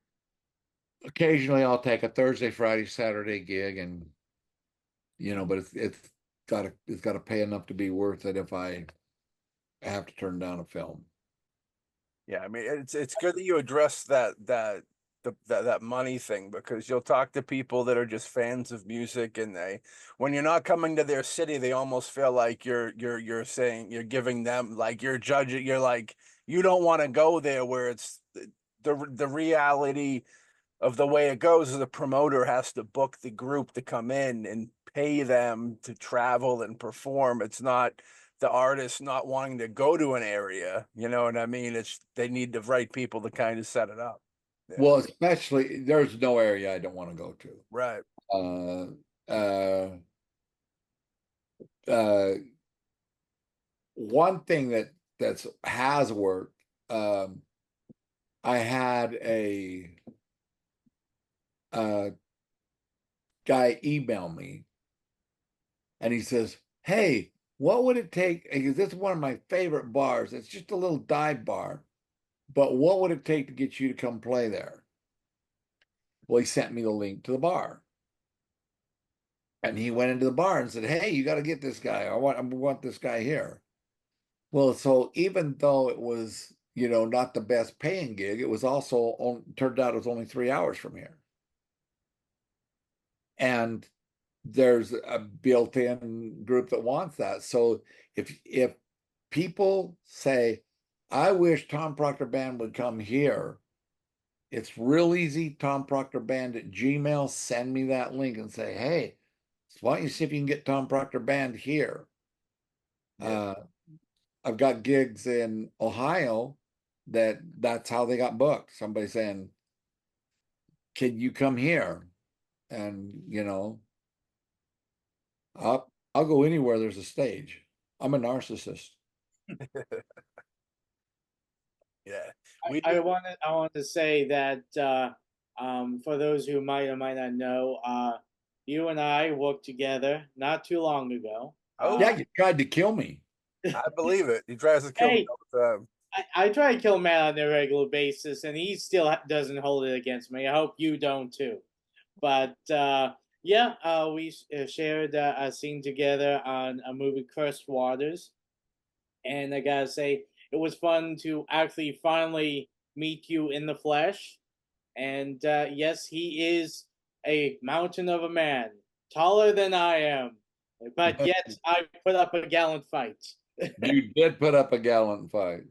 Occasionally I'll take a Thursday, Friday, Saturday gig, and but it's got to pay enough to be worth it if I have to turn down a film. Yeah, I mean, it's good that you address that money thing, because you'll talk to people that are just fans of music, and when you're not coming to their city, they almost feel like you're saying, you're giving them, like, you're judging, you're like, you don't want to go there, where it's the reality of the way it goes is the promoter has to book the group to come in and pay them to travel and perform. It's not the artist not wanting to go to an area, you know what I mean? They need the right people to kind of set it up. Yeah. Well, especially there's no area I don't want to go to. Right. One thing that has worked, I had a guy email me, and he says, "Hey, what would it take?" Because this is one of my favorite bars. It's just a little dive bar, but what would it take to get you to come play there? Well, he sent me the link to the bar, and he went into the bar and said, "Hey, you got to get this guy. I want this guy here." Well, so even though it was not the best paying gig, it was also turned out it was only 3 hours from here. And there's a built-in group that wants that. So if people say, "I wish Tom Proctor Band would come here," it's real easy. Tom Proctor Band at Gmail, send me that link and say, "Hey, why don't you see if you can get Tom Proctor Band here?" Yeah. I've got gigs in Ohio that's how they got booked. Somebody saying, "Can you come here?" And I'll go anywhere there's a stage. I'm a narcissist. Yeah. I wanted to say that for those who might or might not know, you and I worked together not too long ago. Oh, Yeah, you tried to kill me. I believe it. He tries to kill me Hey, all the time. I try to kill Matt on a regular basis, and he still doesn't hold it against me. I hope you don't too. But yeah, we shared a scene together on a movie, Cursed Waters, and I gotta say, it was fun to actually finally meet you in the flesh. And yes, he is a mountain of a man, taller than I am, but yet I put up a gallant fight. You did put up a gallant fight.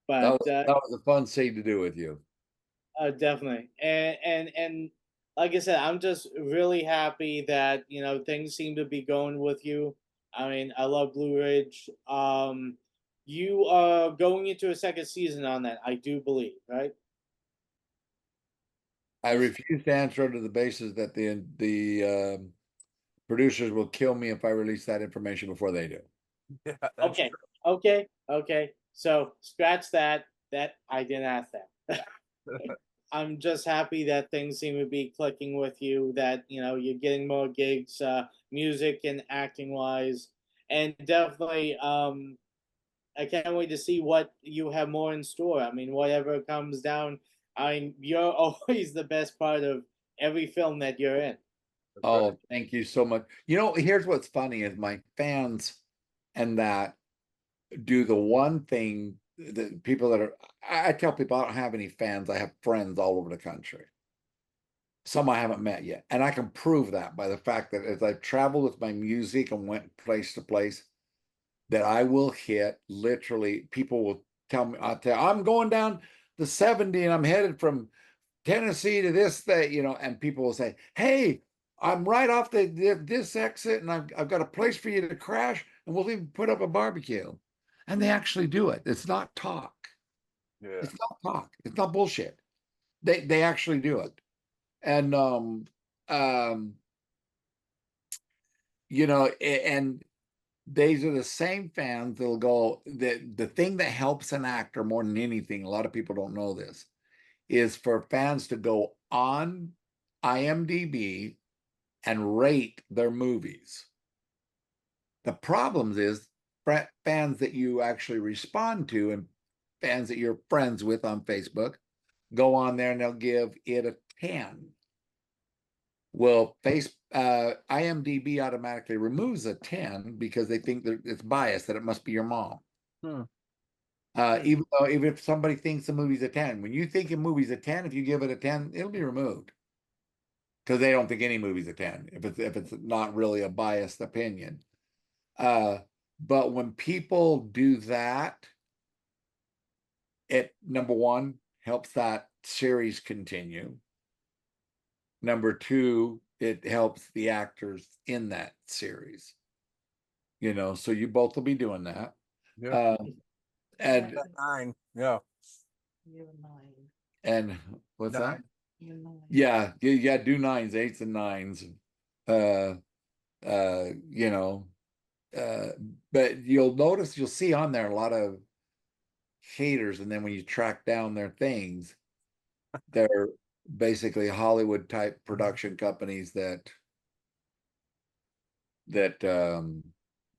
But That was a fun scene to do with you. definitely, and like I said, I'm just really happy that things seem to be going with you. I mean, I love Blue Ridge. You are going into a second season on that, I do believe, right? I refuse to answer under the basis that the producers will kill me if I release that information before they do. Yeah, that's Okay, true. okay. So scratch that. That I didn't ask that. I'm just happy that things seem to be clicking with you. That you're getting more gigs, music and acting wise, and definitely. I can't wait to see what you have more in store. I mean, whatever comes down. I mean, you're always the best part of every film that you're in. That's right. Oh, thank you so much. You know, here's what's funny is my fans and that do the one thing that people that are, I tell people I don't have any fans. I have friends all over the country. Some I haven't met yet. And I can prove that by the fact that as I've traveled with my music and went place to place, that I will hit literally, people will tell me, I'm going down the 70 and I'm headed from Tennessee to this thing, and people will say, hey, I'm right off this exit and I've got a place for you to crash and we'll even put up a barbecue. And they actually do it. It's not talk. Yeah. It's not talk. It's not bullshit. They actually do it. And um, and these are the same fans that'll go, the thing that helps an actor more than anything, a lot of people don't know this, is for fans to go on IMDb and rate their movies. The problem is fans that you actually respond to and fans that you're friends with on Facebook go on there and they'll give it a 10. Well, IMDb automatically removes a 10 because they think that it's biased, that it must be your mom. Hmm. Even if somebody thinks the movie's a 10, when you think a movie's a 10, if you give it a 10, it'll be removed. Because they don't think any movie's a 10, if it's not really a biased opinion. But when people do that, it, number one, helps that series continue. Number two, it helps the actors in that series. So you both will be doing that. Yeah. And 9. Yeah. and what's that? 9. Yeah, do 9s, 8s, and 9s. You know, but you'll see on there a lot of haters, and then when you track down their things, they're basically Hollywood type production companies that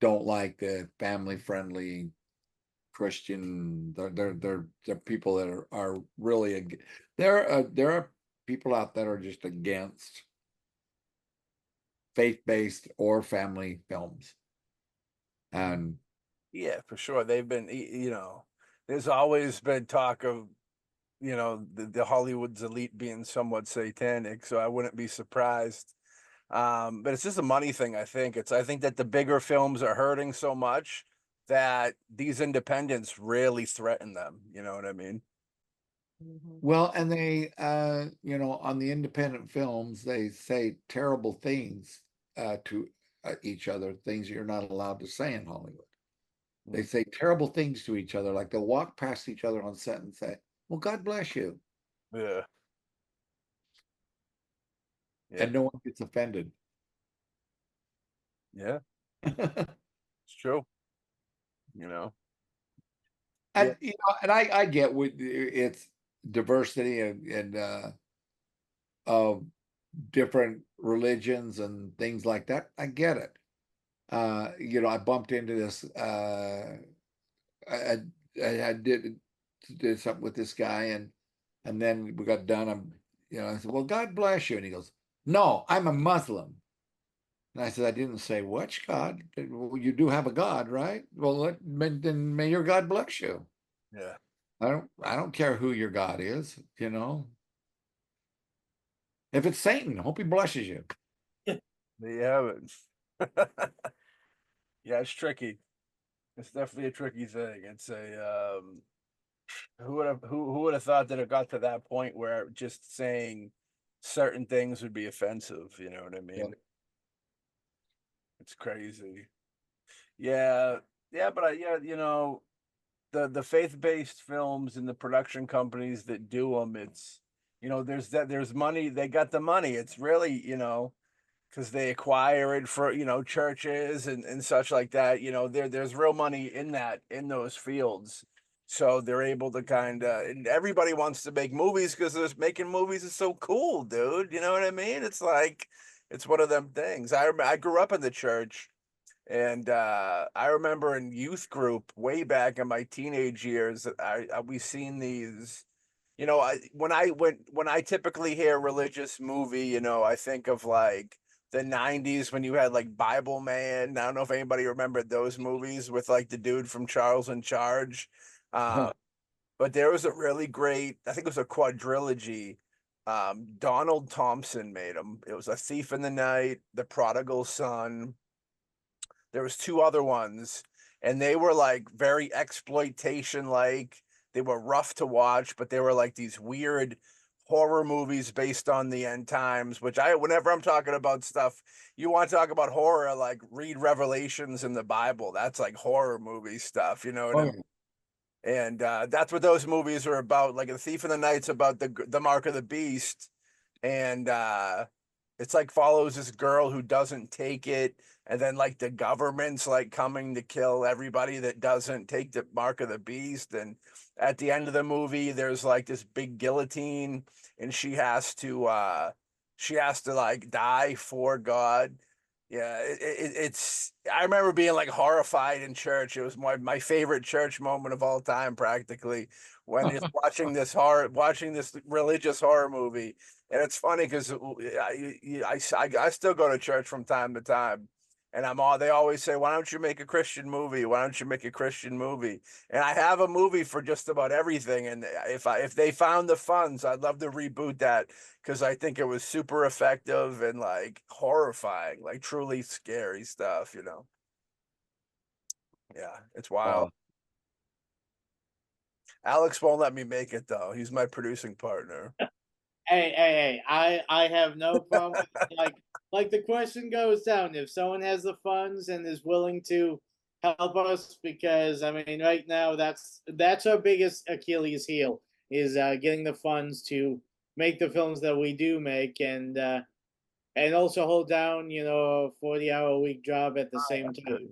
don't like the family friendly Christian. They're people that are really there are people out there are just against faith-based or family films. And Yeah, for sure. They've been, there's always been talk of, the Hollywood's elite being somewhat satanic. So I wouldn't be surprised. But it's just a money thing. I think that the bigger films are hurting so much that these independents really threaten them. You know what I mean? well, and they on the independent films, they say terrible things to each other, things you're not allowed to say in Hollywood. They say terrible things to each other, like they'll walk past each other on set and say, well, God bless you. Yeah. And no one gets offended. Yeah, it's true. You know. And and I get what it's diversity and of different religions and things like that. I get it. you know, I bumped into this. I, I did something with this guy, and then we got done. You know, I said, "Well, God bless you," and he goes, "No, I'm a Muslim." And I said, "I didn't say which God. Well, you do have a God, right? Well, then may your God bless you. Yeah. I don't care who your God is, you know. If it's Satan, hope he blesses you." There you have it. Yeah, it's tricky. It's definitely a tricky thing. It's a who would have thought that it got to that point where just saying certain things would be offensive, you know what I Yeah. mean? It's crazy. Yeah. Yeah, but yeah, you know, the faith-based films and the production companies that do them, it's you know, there's money, they got the money. It's really, you know, because they acquire it for, you know, churches and such like that. You know, there's real money in that, in those fields. So they're able to kind of, and everybody wants to make movies because there's making movies is so cool, dude. You know what I mean? It's like, it's one of them things. I grew up in the church, and I remember in youth group way back in my teenage years, we seen these. You know, when I typically hear religious movie, you know, I think of like the 90s when you had like Bible Man. I don't know if anybody remembered those movies with like the dude from Charles in Charge. Uh, but there was a really great, I think it was a quadrilogy. Donald Thompson made them. It was A Thief in the Night, The Prodigal Son. There was two other ones, and they were like very exploitation like. They were rough to watch, but they were like these weird horror movies based on the end times, which whenever I'm talking about stuff, you want to talk about horror, like read Revelations in the Bible. That's like horror movie stuff, you know what I Oh, mean? yeah. And that's what those movies are about. Like A Thief in the Night's about the mark of the beast, and it's like follows this girl who doesn't take it, and then like the government's like coming to kill everybody that doesn't take the mark of the beast. And at the end of the movie, there's like this big guillotine, and she has to like die for God. Yeah, it's. I remember being like horrified in church. It was my favorite church moment of all time, practically, when it's watching this religious horror movie. And it's funny because I still go to church from time to time, and they always say, "Why don't you make a Christian movie? Why don't you make a Christian movie?" And I have a movie for just about everything. And if they found the funds, I'd love to reboot that because I think it was super effective and like horrifying, like truly scary stuff. You know? Yeah, it's wild. Wow. Alex won't let me make it though. He's my producing partner. Hey, I have no problem with it. Like the question goes down, if someone has the funds and is willing to help us, because I mean right now that's our biggest Achilles heel is getting the funds to make the films that we do make, and also hold down, you know, a 40-hour week job at the same time.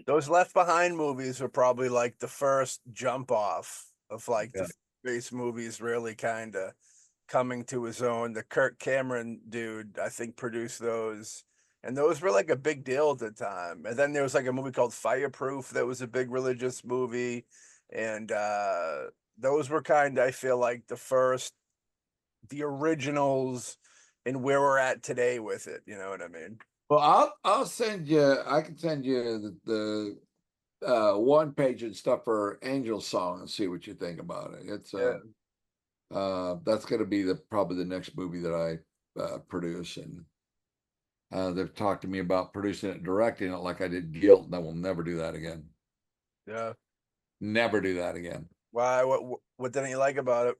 Those Left Behind movies were probably like the first jump off of like Yeah. the space movies really kind of coming to his own. The Kirk Cameron dude, I think, produced those. And those were like a big deal at the time. And then there was like a movie called Fireproof that was a big religious movie. And those were kind of, I feel like, the originals and where we're at today with it. You know what I mean? Well, I'll send you. I can send you the one page and stuff for Angel Song and see what you think about it. It's Yeah. that's going to be probably the next movie that I produce, and they've talked to me about producing it, directing it, like I did Guilt, and I will never do that again. Yeah. Never do that again. Why? What didn't you like about it?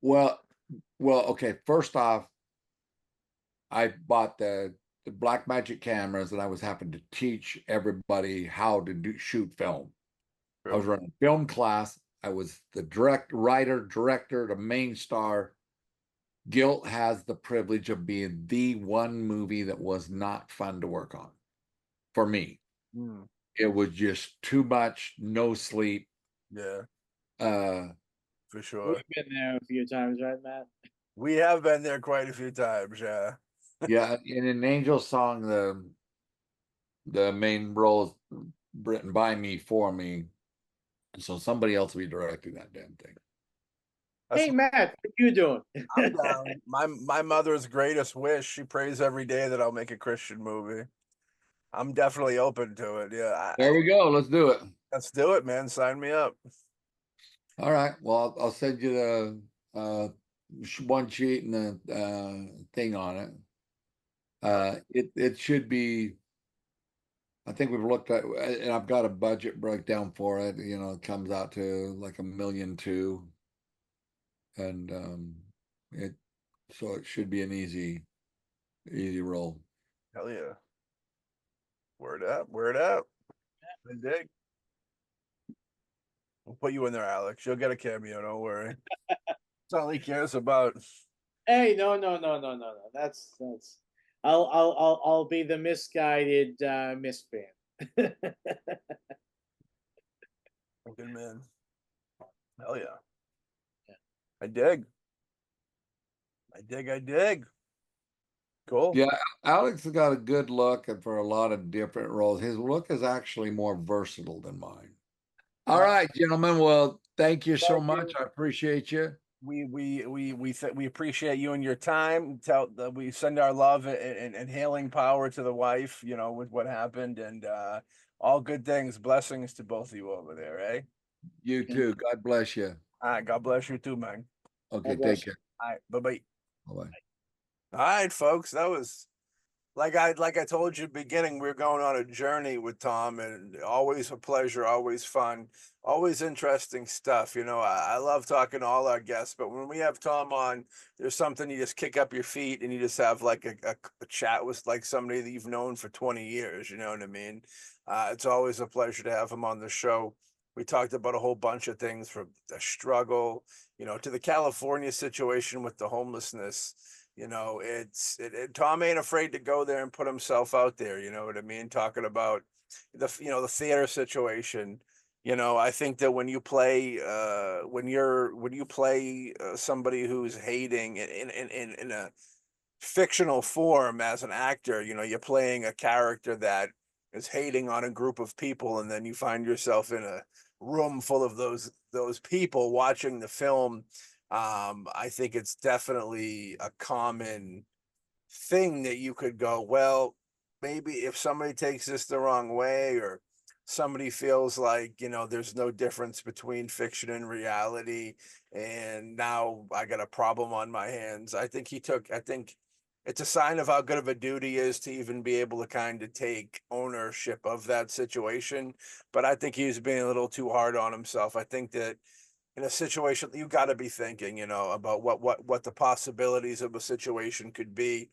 Well, okay. First off, I bought the Black Magic cameras, and I was having to teach everybody how to shoot film. I was running a film class. I was the director, the main star. Guilt has the privilege of being the one movie that was not fun to work on for me. Hmm. It was just too much, no sleep. Yeah, Uh, for sure. We've been there a few times, right, Matt? We have been there quite a few times. Yeah. yeah, in an Angel Song, the main role is written by me for me, so somebody else will be directing that damn thing. Hey, Matt, what you doing? I'm down. My mother's greatest wish. She prays every day that I'll make a Christian movie. I'm definitely open to it. Yeah, There we go. Let's do it. let's do it, man. Sign me up. All right. Well, I'll send you the one sheet and the thing on it. It should be. I think we've looked at, and I've got a budget breakdown for it. You know, it comes out to like $1.2 million, and it so it should be an easy roll. Hell yeah. Word up. Word up. I dig. We'll put you in there, Alex. You'll get a cameo. Don't worry. That's all he cares about. Hey, no. That's. I'll be the misguided misfan. Good man. Hell yeah. Yeah. I dig. I dig. Cool. Yeah, Alex has got a good look and for a lot of different roles. His look is actually more versatile than mine. All right, gentlemen. Well, thank you so much. I appreciate you. We appreciate you and your time. We send our love and hailing power to the wife, you know, with what happened, and all good things, blessings to both of you over there, eh? You too. God bless you. All right, God bless you too, man. Okay, take care. All right, bye-bye. Bye-bye. All right, folks, that was like I told you at the beginning, we're going on a journey with Tom, and always a pleasure, always fun, always interesting stuff. You know, I love talking to all our guests, but when we have Tom on, there's something you just kick up your feet and you just have like a chat with like somebody that you've known for 20 years. You know what I mean? It's always a pleasure to have him on the show. We talked about a whole bunch of things from the struggle, you know, to the California situation with the homelessness. You know, Tom ain't afraid to go there and put himself out there. You know what I mean? Talking about the theater situation. You know, I think that when you play somebody who's hating in a fictional form as an actor, you know, you're playing a character that is hating on a group of people, and then you find yourself in a room full of those people watching the film. I think it's definitely a common thing that you could go, well, maybe if somebody takes this the wrong way, or somebody feels like, you know, there's no difference between fiction and reality, and now I got a problem on my hands. I think it's a sign of how good of a dude he is to even be able to kind of take ownership of that situation. But I think he's being a little too hard on himself. I think that in a situation, you got to be thinking, you know, about what the possibilities of a situation could be.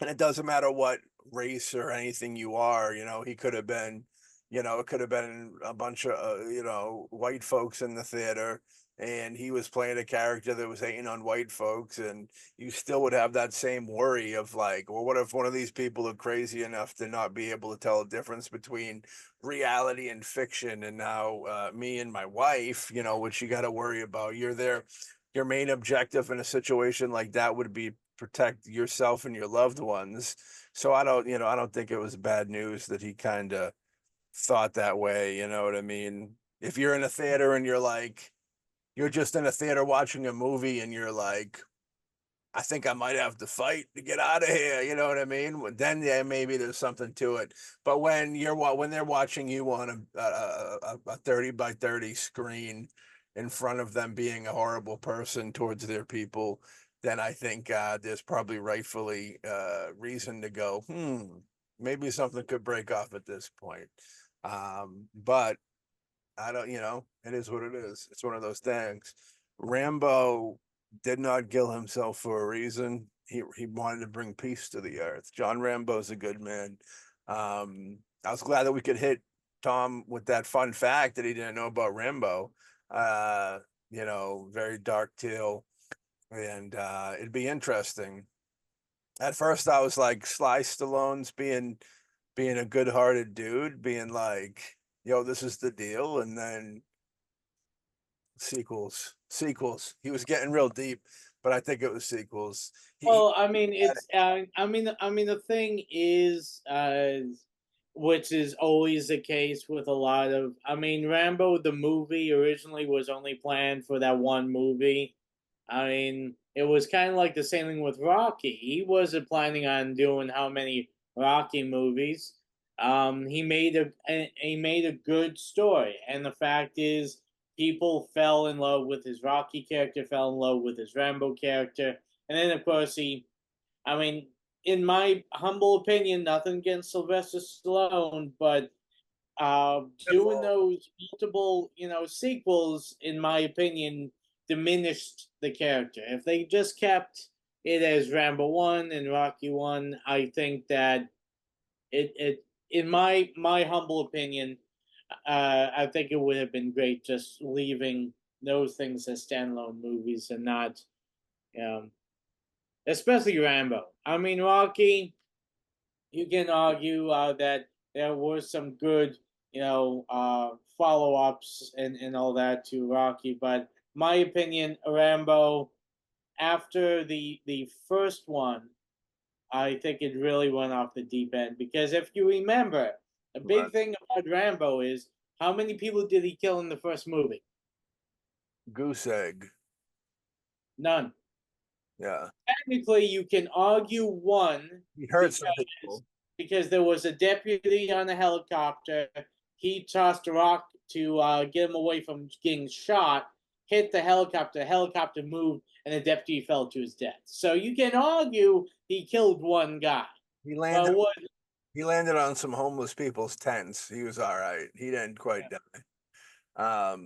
And it doesn't matter what race or anything you are. You know, he could have been, you know, it could have been a bunch of you know, white folks in the theater, and he was playing a character that was hating on white folks, and you still would have that same worry of like, well, what if one of these people are crazy enough to not be able to tell a difference between reality and fiction? And now me and my wife, you know, what you got to worry about, your main objective in a situation like that would be protect yourself and your loved ones. So I don't think it was bad news that he kind of thought that way. You know what I mean? If you're in a theater and you're just in a theater watching a movie and you're like, I think I might have to fight to get out of here. You know what I mean? Then yeah, maybe there's something to it. But when they're watching you on a 30 by 30 screen in front of them being a horrible person towards their people, then I think there's probably rightfully reason to go, maybe something could break off at this point. But I don't, you know, it is what it is. It's one of those things. Rambo did not kill himself for a reason. He wanted to bring peace to the earth. John Rambo's a good man. I was glad that we could hit Tom with that fun fact that he didn't know about Rambo. You know, very dark tale, and it'd be interesting. At first, I was like, Sly Stallone's being a good-hearted dude, being like, yo, this is the deal, and then sequels. He was getting real deep, but I think it was sequels. Well, I mean, it's I mean, the thing is, which is always the case with a lot of. I mean, Rambo the movie originally was only planned for that one movie. I mean, it was kind of like the same thing with Rocky. He wasn't planning on doing how many Rocky movies. He made a good story, and the fact is, people fell in love with his Rocky character, fell in love with his Rambo character, and then of course I mean, in my humble opinion, nothing against Sylvester Stallone, but doing those multiple, sequels, in my opinion, diminished the character. If they just kept it as Rambo 1 and Rocky 1, I think that it in my humble opinion, I think it would have been great just leaving those things as standalone movies and not, um, especially Rambo. I mean, Rocky, you can argue that there were some good, follow ups and all that to Rocky, but my opinion, Rambo, after the first one, I think it really went off the deep end because if you remember, a big Right. thing about Rambo is how many people did he kill in the first movie? Goose egg. None. Yeah. Technically, you can argue one He hurt some because people. there was a deputy on a helicopter. He tossed a rock to get him away from getting shot, hit the helicopter. The helicopter moved, and the deputy fell to his death. So you can argue he killed one guy. He But landed what? he landed on some homeless people's tents. He was all right. He didn't quite die.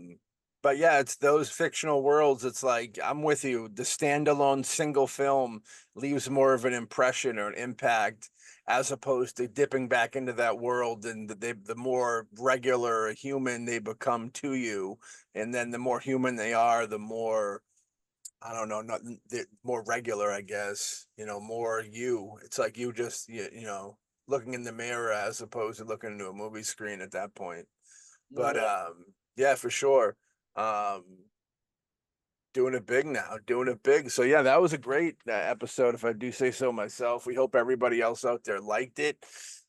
But yeah, it's those fictional worlds. It's like I'm with you. The standalone single film leaves more of an impression or an impact as opposed to dipping back into that world and the more regular human they become to you, and then the more human they are, the more I don't know, not the more regular, I guess. More you. It's like you just looking in the mirror as opposed to looking into a movie screen at that point. But yeah, for sure. Um, doing it big now, doing it big. So yeah, that was a great episode, if I do say so myself. We hope everybody else out there liked it.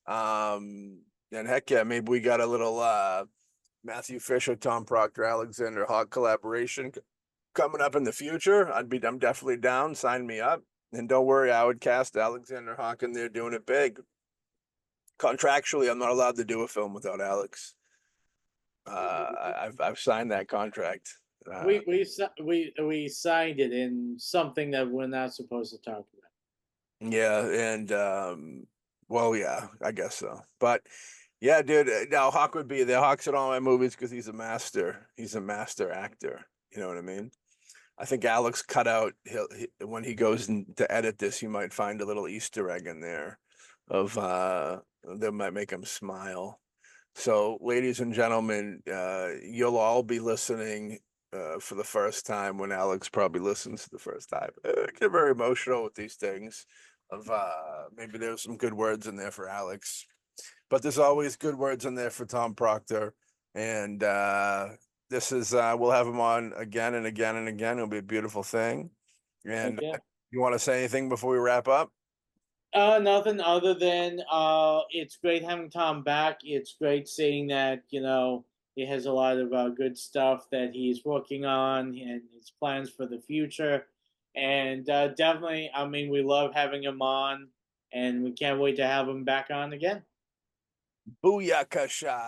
And heck yeah, maybe we got a little Mathew Fisher, Tom Proctor, Alexander Hauck collaboration coming up in the future. I'm definitely down. Sign me up. And don't worry, I would cast Alexander Hauck in there doing it big. Contractually, I'm not allowed to do a film without Alex. I've signed that contract. We signed it in something that we're not supposed to talk about. Yeah, and well, yeah, I guess so. But yeah, dude, now Hawk would be there. Hawk's in all my movies because he's a master. He's a master actor. You know what I mean? I think Alex cut out when he goes to edit this, you might find a little Easter egg in there of that might make him smile. So, ladies and gentlemen, you'll all be listening for the first time when Alex probably listens the first time. I get very emotional with these things. Of maybe there's some good words in there for Alex, but there's always good words in there for Tom Proctor. And this is we'll have him on again and again and again. It'll be a beautiful thing. And Okay. you want to say anything before we wrap up? Nothing other than it's great having Tom back. It's great seeing that he has a lot of good stuff that he's working on and his plans for the future. And definitely, I mean, we love having him on, and we can't wait to have him back on again. Booyakasha,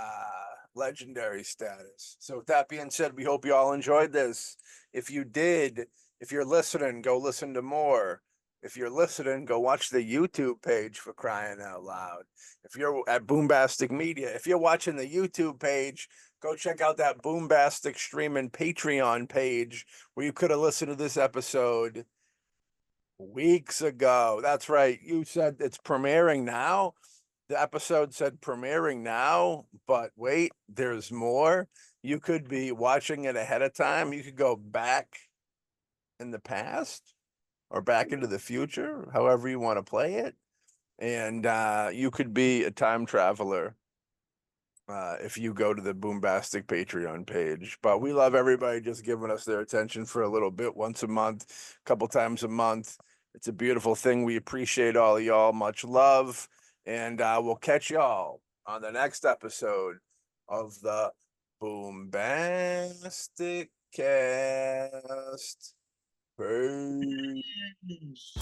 legendary status. So with that being said, we hope you all enjoyed this. If you did, if you're listening, go listen to more. If you're listening, go watch the YouTube page, for crying out loud. If you're at BoomBastic Media, if you're watching the YouTube page, go check out that BoomBastic streaming Patreon page where you could have listened to this episode weeks ago. That's right. You said it's premiering now. The episode said premiering now, but wait, there's more. You could be watching it ahead of time. You could go back in the past or back into the future, however you want to play it. And you could be a time traveler if you go to the BoomBastic Patreon page. But we love everybody just giving us their attention for a little bit, once a month, a couple times a month. It's a beautiful thing. We appreciate all of y'all. Much love. And we'll catch y'all on the next episode of the BoomBasticCAST. Peace.